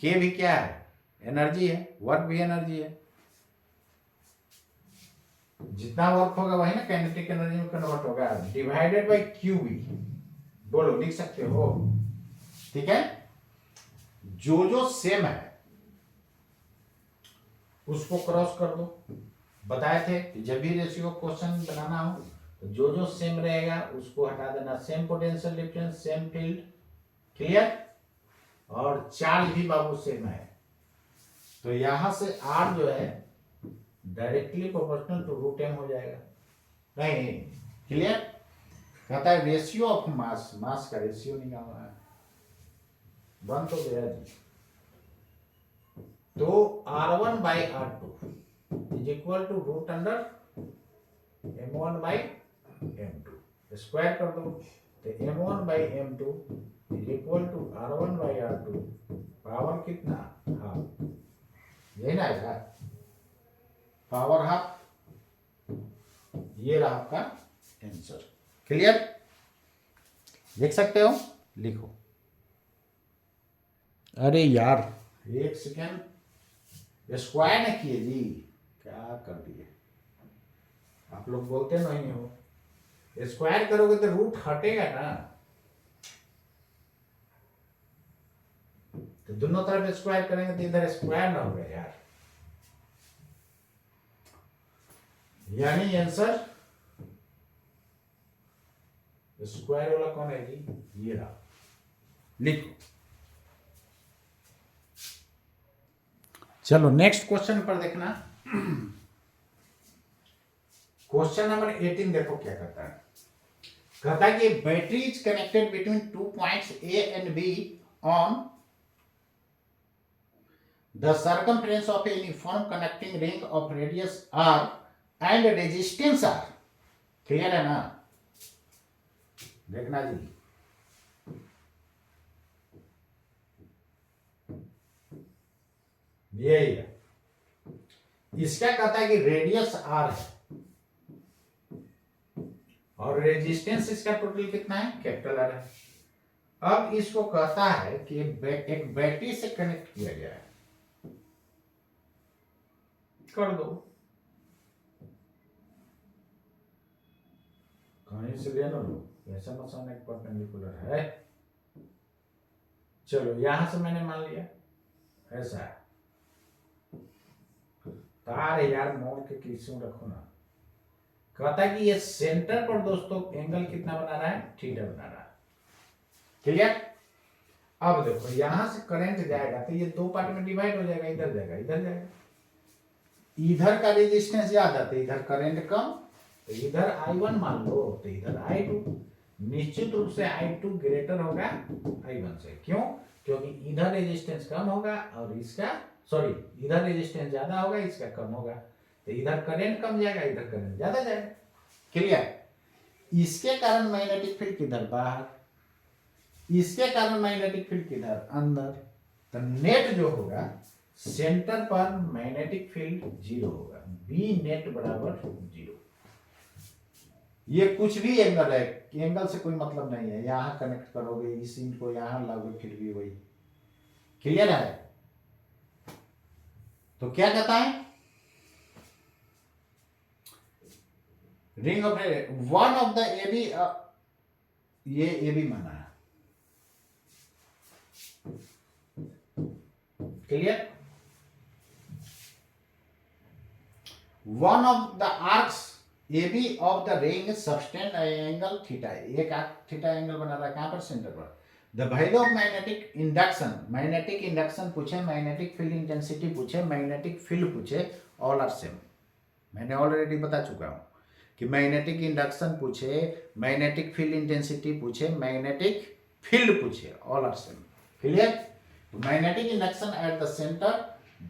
के भी क्या है, एनर्जी है, वर्क भी एनर्जी है, जितना वर्क होगा वही ना काइनेटिक एनर्जी में कन्वर्ट होगा, डिवाइडेड बाय क्यू बी, बोलो लिख सकते हो, ठीक है। जो सेम है उसको क्रॉस कर दो, बताए थे कि जब भी रेशियो क्वेश्चन बनाना हो तो जो सेम रहेगा उसको हटा देना, same potential difference, same field, clear, और चार्ज भी बाबू सेम है, तो यहां से आर जो है directly proportional to root M हो जाएगा, नहीं, क्लियर। कहता है रेशियो ऑफ मास, मास का रेशियो निकालना है, बन तो गया जी। तो R1 by R2 is equal to root under M1 by M2, square कर दो, तो M1 by M2 is equal to R1 by R2, power कितना, हाफ, यही ना है, पावर हाफ, ये रहा आपका आंसर, क्लियर, लिख सकते हो, लिखो। अरे यार एक सेकेंड, स्क्वायर ना किए जी, क्या कर दिए, आप लोग बोलते नहीं हो, स्क्वायर करोगे तो रूट हटेगा ना, तो दोनों तरफ स्क्वायर करेंगे तो इधर स्क्वायर ना होगा यार, यानी आंसर स्क्वायर वाला कौन है जी, ये रहा, लिखो। चलो नेक्स्ट क्वेश्चन पर देखना, क्वेश्चन नंबर 18 देखो क्या कहता है, कहता है कि battery is connected between 2 points A and B on the circumference of a uniform connecting ring of radius R and resistance R, clear है ना, देखना जी, यही है, इसका कहता है कि रेडियस आर है और रेजिस्टेंस इसका टोटल कितना है, कैपिटल आर है। अब इसको कहता है कि एक बैटरी से कनेक्ट किया गया है, कर दो, कहीं से लेना लो, ऐसा मसाना एक परपेंडिकुलर है, चलो यहां से मैंने मान लिया ऐसा है, तार यार मोड़ के किस्सों रखो ना, कहता है कि ये सेंटर पर दोस्तों एंगल कितना बना रहा है, थीटा बना रहा है, क्लियर। अब देखो यहां से करंट जाएगा तो ये दो पार्ट में डिवाइड हो जाएगा, इधर जाएगा इधर जाएगा, इधर का रेजिस्टेंस ज्यादा तो इधर करंट कम, तो इधर I1 मान लो तो इधर I2, निश्चित रूप से I2 ग्रेटर होगा I1 से, क्यों, क्योंकि इधर रेजिस्टेंस कम होगा और इसका सॉरी इधर रेजिस्टेंस ज्यादा होगा, इसका कम होगा, तो इधर करंट कम जाएगा, इधर करंट ज्यादा जाएगा, क्लियर। इसके कारण मैग्नेटिक फील्ड किधर, बाहर, इसके कारण मैग्नेटिक फील्ड किधर, अंदर, तो नेट जो होगा सेंटर पर मैग्नेटिक फील्ड 0 होगा, बी नेट बराबर 0। ये कुछ भी एंगल है, एंगल से कोई मतलब नहीं है, यहां कनेक्ट करोगे इस इन को यहां लाओगे फिर भी वही, क्लियर है। तो क्या कहता है, ring of one of the A B, ये ए बी माना है, clear, one of the arcs A B of the ring subtend angle theta, एक आर्क थीटा एंगल बना रहा है कहां पर, सेंटर पर। The value of magnetic induction, magnetic induction पूछे, मैग्नेटिक फील्ड इंटेंसिटी पूछे, मैग्नेटिक फील्ड पूछे, ऑल आर सेम, मैंने ऑलरेडी बता चुका हूँ कि मैग्नेटिक इंडक्शन पूछे, मैग्नेटिक फील्ड इंटेंसिटी पूछे, मैग्नेटिक फील्ड पूछे, all are same. Clear? Magnetic induction at the centre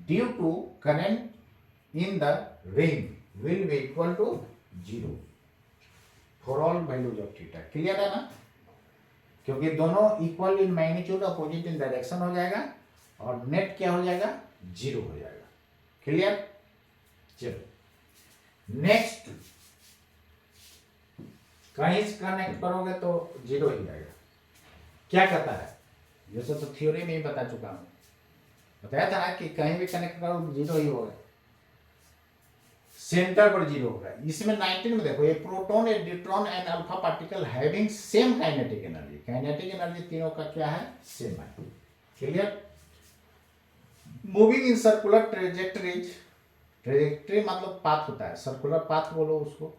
due to current in the ring will be equal to 0 for all values of theta. Clear है ना? क्योंकि दोनों equal in magnitude, opposite in direction हो जाएगा और net क्या हो जाएगा? 0 हो जाएगा। क्लियर? चलो नेक्स्ट, कहीं से कनेक्ट करोगे तो 0 ही आएगा। क्या कहता है? जैसे तो थ्योरी में ही बता चुका हूं, बताया था ना कि कहीं भी कनेक्ट करो 0 ही होगा, सेंटर पर 0 होगा। इसमें 19 में देखो, a proton, a neutron and alpha particle having same kinetic energy. Kinetic energy तीनों का क्या है? सेम है। Clear? Moving in circular trajectories, trajectory मतलब पाथ होता है, सर्कुलर पाथ बोलो उसको,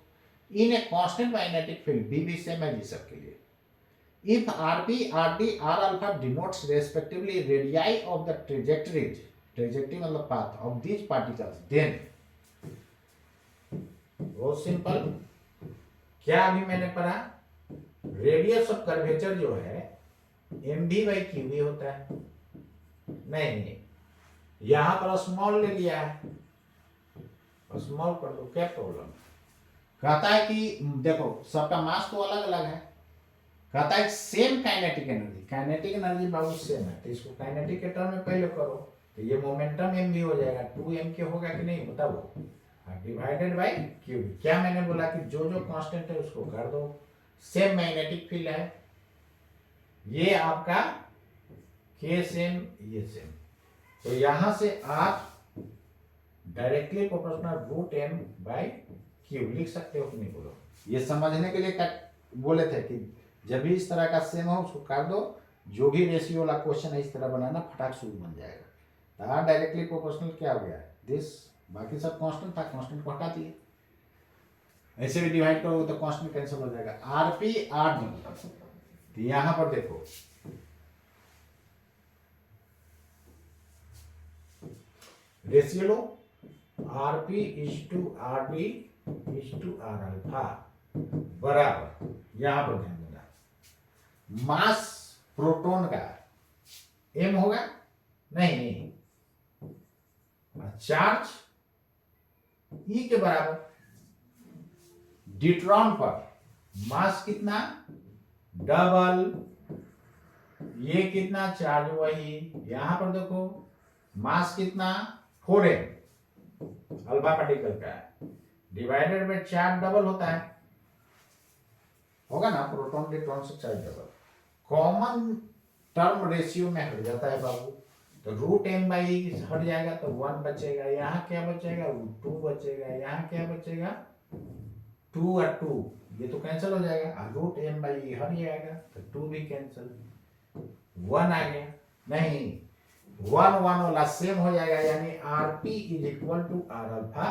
in a constant magnetic field, B भी सेम है जी सबके लिए। If rp, rd, r alpha denotes respectively radii of the trajectories, trajectory मतलब path of these particles, then बहुत सिंपल, क्या अभी मैंने पढ़ा? रेडियस ऑफ कर्वेचर जो है mv बाई क्यूवी होता है। नहीं, यहां पर स्मॉल ले लिया है, स्मॉल कर दो, क्या प्रॉब्लम? कहता है कि देखो सबका मास तो अलग अलग है, कहता है same kinetic energy. Kinetic energy बाबू सेम है, तो इसको काइनेटिक के टर्म में पहले करो, तो ये मोमेंटम एम भी हो जाएगा, 2m के होगा कि नहीं बताओ, डिवाइडेड बाई क्यू। क्या मैंने बोला कि जो जो कांस्टेंट है उसको कर दो। सेम मैग्नेटिक फील्ड है, ये आपका के सेम, ये सेम, तो यहां से आप directly proportional root M by Q लिख सकते हो कि नहीं बोलो। ये समझने के लिए बोले थे कि जब भी इस तरह का सेम हो उसको काट दो, जो भी रेशियो वाला क्वेश्चन है इस तरह बनाना, फटाक शुरू बन जाएगा। तो डायरेक्टली प्रोपोर्शनल क्या हो गया? दिस, बाकी सब कांस्टेंट था, कांस्टेंट को हटा दिए, ऐसे भी डिवाइड करोगे तो कांस्टेंट कैंसिल हो जाएगा। आरपी आर डी, तो यहां पर देखो रेशियो लो, RP is to R D is to R alpha बराबर, यहां पर ध्यान देना, मास प्रोटॉन का m होगा, नहीं, चार्ज E के बराबर, ड्यूट्रॉन पर मास कितना? डबल, ये कितना? चार्ज वही, यहां पर देखो मास कितना? 4m अल्फा पार्टिकल का, डिवाइडेड बाय चार्ज डबल होता है, होगा ना, प्रोटॉन न्यूट्रॉन से charge double. Common term ratio में हट जाता है बाबू, तो रूट एम बाई हट जाएगा तो 1 बचेगा, यहाँ क्या बचेगा? 2 बचेगा, यहाँ क्या बचेगा? 2 और 2, ये तो कैंसिल हो जाएगा, रूट एम बाई हट जाएगा तो 2 भी कैंसिल, 1 आ गया, नहीं 1 1 वाला सेम हो जाएगा, यानी RP is equal to R alpha.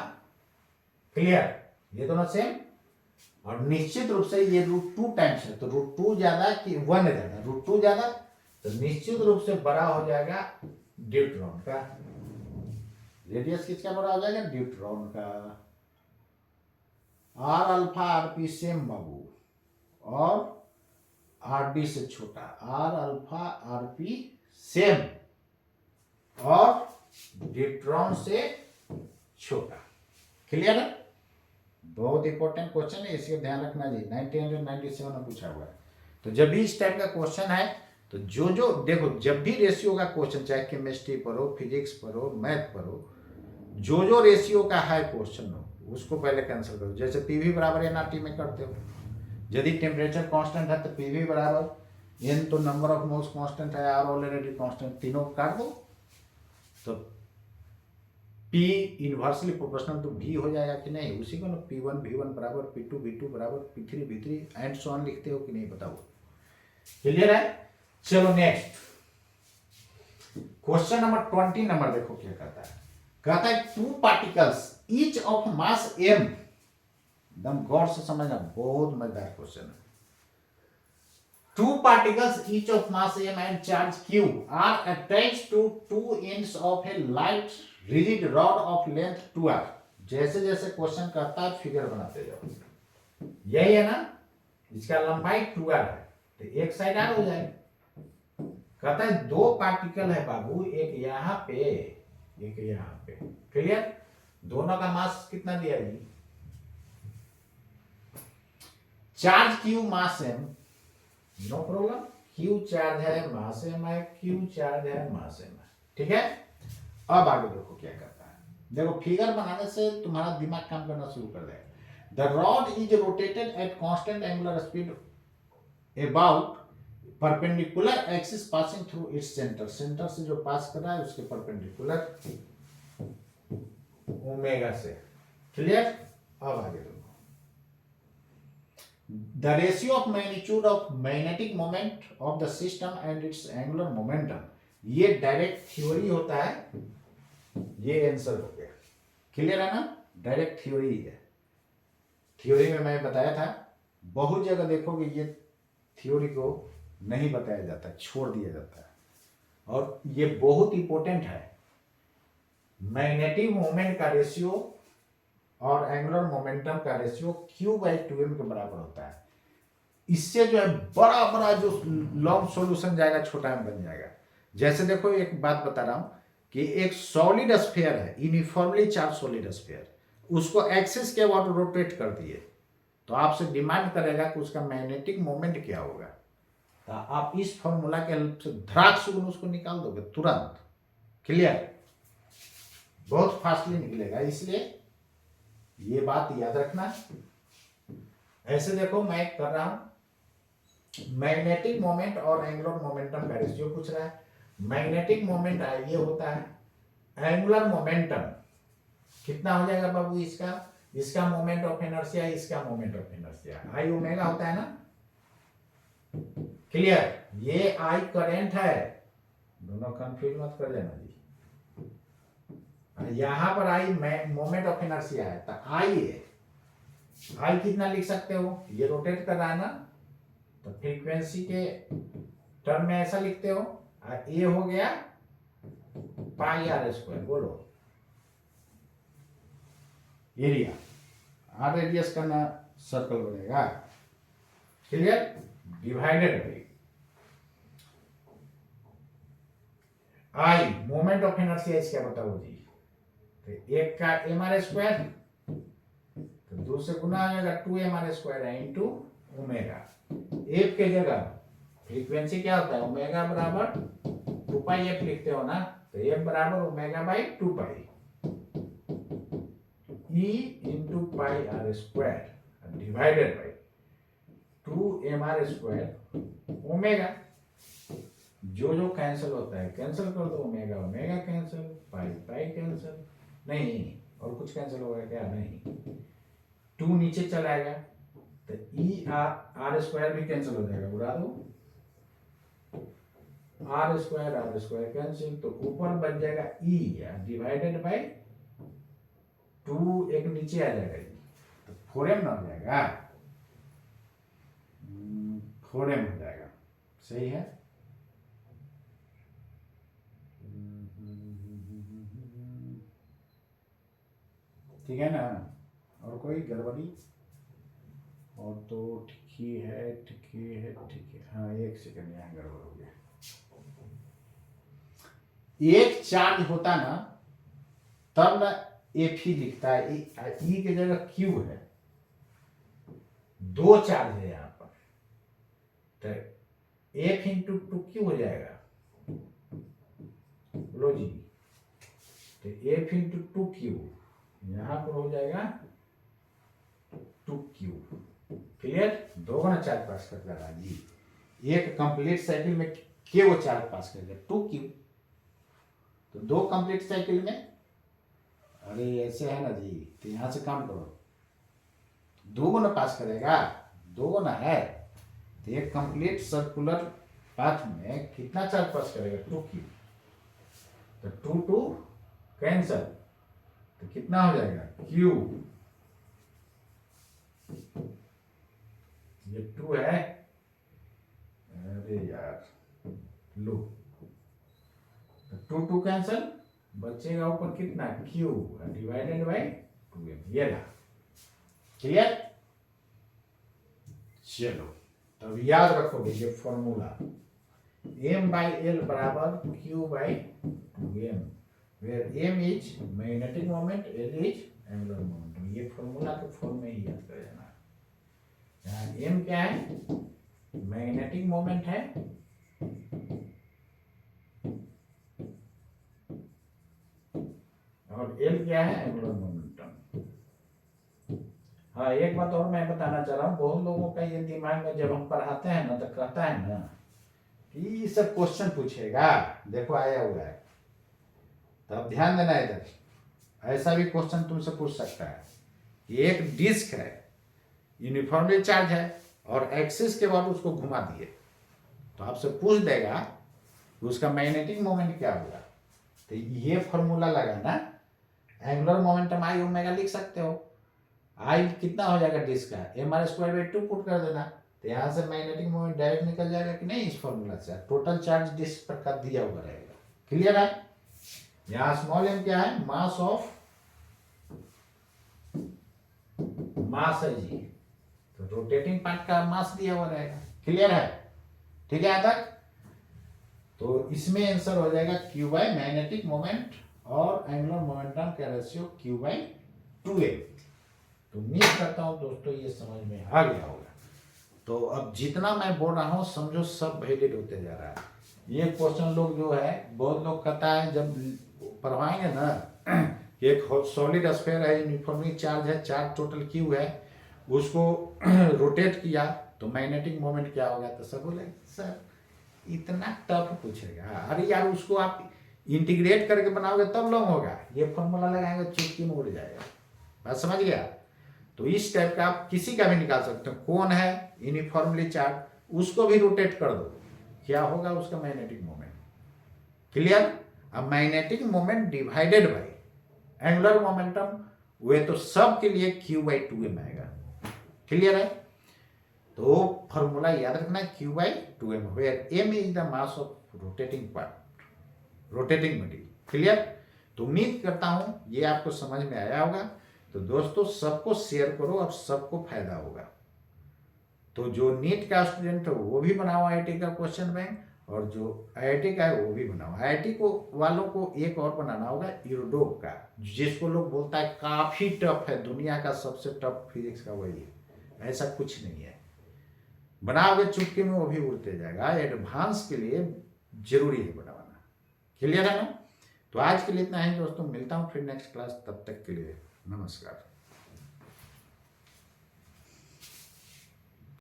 Clear? ये दोनों सेम, और निश्चित रूप से ये √2 टाइम्स है, तो √2 ज्यादा कि 1 ज्यादा? √2 ज्यादा, तो निश्चित रूप से बड़ा हो जाएगा ड्यूट्रॉन का। रेडियस किसका बड़ा हो जाएगा? ड्यूट्रॉन का। आर अल्फा आरपी सेम बाबू, और आर डी से छोटा, आर अल्फा आरपी सेम और ड्यूट्रॉन से छोटा। क्लियर है? बहुत इंपॉर्टेंट क्वेश्चन है, इसको ध्यान रखना जी, 1997 में पूछा हुआ है। तो जब भी इस टाइप का क्वेश्चन है तो जो देखो, जब भी रेशियो का क्वेश्चन, चाहे केमिस्ट्री पढ़ो, फिजिक्स पढ़ो, मैथ पढ़ो, जो रेशियो का है क्वेश्चन हो उसको पहले कैंसिल करो। जैसे पीवी बराबर एनआरटी में करते हो, यदि टेम्परेचर कांस्टेंट है तो पीवी बराबर एन, तो नंबर ऑफ मोल्स कांस्टेंट है, आर ऑलरेडी कांस्टेंट, तीनों को काट दो तो P inversely proportional to V हो जाएगा कि नहीं? उसी को ना P1 V1 बराबर P2 V2 बराबर P3 V3 and so on लिखते हो कि नहीं बताओ। क्लियर है? चलो नेक्स्ट क्वेश्चन नंबर 20 नंबर देखो क्या कहता है। कहता है 2 particles each of mass m, एकदम गौर से समझना, बहुत मजेदार क्वेश्चन है। 2 particles each of mass m and charge q are attached to 2 ends of a light rigid rod of length 2r. जैसे जैसे क्वेश्चन करता है फिगर बनाते जाओ। यही है ना, इसका लंबाई 2r है, तो एक साइड r हो जाएगा। कहता है दो पार्टिकल है बाबू, एक यहाँ पे एक यहाँ पे, क्लियर। दोनों का मास कितना दिया जी? Charge q mass m, no problem. Q charge है, मास एम है, क्यू चार्ज है, मास एम है, ठीक है। अब आगे देखो क्या करता है। देखो फिगर बनाने से तुम्हारा दिमाग काम करना शुरू कर देगा। The rod is rotated at constant angular speed about perpendicular axis passing through its centre. Centre से जो पास कर रहा है उसके परपेंडिकुलर ओमेगा से, क्लियर। अब आगे देखो, the ratio of magnitude of magnetic moment of the system and it's angular momentum, ये डायरेक्ट थ्योरी होता है। ये आंसर हो गया, क्लियर है ना, डायरेक्ट थ्योरी है। थ्योरी में मैं बताया था, बहुत जगह देखोगे ये थ्योरी को नहीं बताया जाता, छोड़ दिया जाता है, और ये बहुत इंपॉर्टेंट है। मैग्नेटिक मोमेंट का रेशियो और एंगुलर मोमेंटम का रेशियो Q/2m के बराबर होता है। इससे जो है बड़ा बड़ा जो लॉन्ग सॉल्यूशन जाएगा छोटा में बन जाएगा। जैसे देखो एक बात बता रहा हूं कि एक सॉलिड स्फीयर है, यूनिफॉर्मली चार्ज सॉलिड स्फीयर, उसको एक्सिस के अबाउट रोटेट कर दिए, तो आपसे डिमांड करेगा कि उसका मैग्नेटिक मोमेंट क्या होगा। तो आप इस फॉर्मूला के हेल्प से धड़ाक से उसको निकाल दोगे तुरंत, क्लियर, बहुत फास्टली निकलेगा। इसलिए ये बात याद रखना। ऐसे देखो मैं कर रहा हूं, मैग्नेटिक मोमेंट और एंगुलर मोमेंटम का रेशियो पूछ रहा है। मैग्नेटिक मोमेंट ये होता है, एंगुलर मोमेंटम कितना हो जाएगा बाबू? इसका मोमेंट ऑफ इनर्शिया, इसका moment of inertia I omega होता है ना, क्लियर। ये आई करंट है, दोनों कंफ्यूज मत कर लेना जी। यहां पर आई मोमेंट ऑफ इनर्शिया है, तो आई कितना लिख सकते हो? ये रोटेट कर रहा है ना, तो फ्रीक्वेंसी के टर्म में ऐसा लिखते हो, ये हो गया पाई आर स्क्वायर, बोलो एरिया, आर रेडियस का ना सर्कल बनेगा, clear, divided by I moment of inertia, इसका बताओ जी। तो एक का एम आर स्क्वायर, तो दो से गुना हो जाएगा, 2mr² है इंटू ओमेगा। एफ के जगह फ्रीक्वेंसी क्या होता है? ओमेगा बराबर 2πf लिखते हो ना, तो एफ बराबर omega by 2π e into pi r square divided by 2mr² omega. जो जो कैंसिल होता है कैंसिल कर दो, omega omega cancel, pi pi cancel, नहीं और कुछ कैंसिल होगा क्या? नहीं, 2 नीचे चला आएगा, तो ई आर स्क्वायर भी कैंसिल हो जाएगा, उड़ा दो, आर स्क्वायर कैंसिल, तो ऊपर बन जाएगा ई डिवाइडेड बाय 2, एक नीचे आ जाएगा, तो 4m ना हो जाएगा, 4m हो जाएगा, सही है। ठीक है ना, और कोई गड़बड़ी? और तो ठीक ही है, ठीक ही है, ठीक है। हाँ, एक सेकंड, यहाँ गड़बड़ हो गया। एक चार्ज होता ना तब ना एफ ही लिखता है, ई की जगह क्यू है, दो चार्ज है यहाँ पर, तो एफ इंटू 2 क्यू हो जाएगा, लो जी, तो एफ इंटू 2 क्यू यहां पर हो जाएगा 2q, क्लियर। दो गुना चार्ज पास कर रहा है जी, एक कंप्लीट साइकिल में के वो चार्ज पास करेगा 2q, तो दो कंप्लीट साइकिल में, अरे ऐसे है ना जी, तो यहां से काम करो, दो गुना पास करेगा, दो गुना है, तो एक कंप्लीट सर्कुलर पाथ में कितना चार्ज पास करेगा? 2q, तो 2 कैंसल, तो कितना हो जाएगा? q, ये 2 है, अरे यार लो, तो 2 कैंसल, बचेगा ऊपर कितना? q डिवाइडेड बाय 2m, ये रहा। क्लियर? चलो तब याद रखोगे ये फॉर्मूला, m/l बराबर q by 2m, where m is magnetic moment, l is angular momentum. ये फॉर्मूला के फॉर्म में ही याद कर लेना। यहाँ m क्या है? मैग्नेटिक मोमेंट है, और l क्या है? Angular momentum. हाँ, एक बात और मैं बताना चाह रहा हूँ, बहुत लोगों का ये दिमाग में जब हम पढ़ाते हैं ना तो कहता है ना कि ये सब क्वेश्चन पूछेगा, देखो आया हुआ है, तो अब ध्यान देना इधर। ऐसा भी क्वेश्चन तुमसे पूछ सकता है कि एक डिस्क है, यूनिफॉर्मली चार्ज है, और एक्सिस के बाद उसको घुमा दिए, तो आपसे पूछ देगा कि उसका मैग्नेटिक मोमेंट क्या होगा। तो ये फॉर्मूला लगाना, एंगुलर मोमेंटम आई ओमेगा लिख सकते हो। आई कितना हो जाएगा डिस्क का? mr²/2 पुट कर देना, तो यहाँ से मैग्नेटिक मोमेंट डायरेक्ट निकल जाएगा कि नहीं, इस फॉर्मूला से। टोटल चार्ज डिस्क पर का दिया हुआ रहेगा। क्लियर है? यहाँ स्मॉल m क्या है? मास ऑफ, मास है जी, तो रोटेटिंग पार्ट का मास दिया हुआ रहेगा। क्लियर है? ठीक है यहाँ तक? तो इसमें आंसर हो जाएगा q बाय मैग्नेटिक मोमेंट और एंगुलर मोमेंटम का रेशियो q/2m। तो उम्मीद करता हूं दोस्तों ये समझ में आ गया होगा। तो अब जितना मैं बोल रहा हूं समझो सब वैलिड होते जा रहा है। ये क्वेश्चन लोग जो है, बहुत लोग कहता है जब पढ़वाएंगे ना कि एक सॉलिड स्फीयर है, यूनिफॉर्मली चार्ज है, चार्ज टोटल क्यू है, उसको रोटेट किया तो मैग्नेटिक मोमेंट क्या होगा, तो सब बोले सर इतना टफ पूछेगा। अरे यार उसको आप इंटीग्रेट करके बनाओगे तब लॉन्ग होगा, ये फॉर्मूला लगाएंगे चुटकी में उड़ जाएगा। बात समझ गया? तो इस टाइप का आप किसी का भी निकाल सकते हो। कौन है यूनिफॉर्मली चार्ज, उसको भी रोटेट कर दो, क्या होगा उसका मैग्नेटिक मोमेंट। क्लियर? अब magnetic moment divided by angular momentum, वे तो सब के लिए q/2m आएगा। क्लियर है? तो फॉर्मूला याद रखना, q/2m, where m is the mass of rotating part, rotating material. Clear? तो उम्मीद करता हूं ये आपको समझ में आया होगा। तो दोस्तों सबको शेयर करो, अब सबको फायदा होगा। तो जो नीट का स्टूडेंट है वो भी बनाओ आईआईटी का क्वेश्चन बैंक, और जो आईआईटी का है वो भी बनाओ। आईआईटी को वालों को एक और बनाना होगा यूरोडोप का, जिसको लोग बोलता है काफी टफ है, दुनिया का सबसे टफ फिजिक्स का वही है। ऐसा कुछ नहीं है, बनाओगे चुटकी में वो भी उड़ते जाएगा। एडवांस के लिए जरूरी है बनाना। क्लियर है ना? तो आज के लिए इतना ही दोस्तों, मिलता हूँ फिर नेक्स्ट क्लास, तब तक के लिए नमस्कार।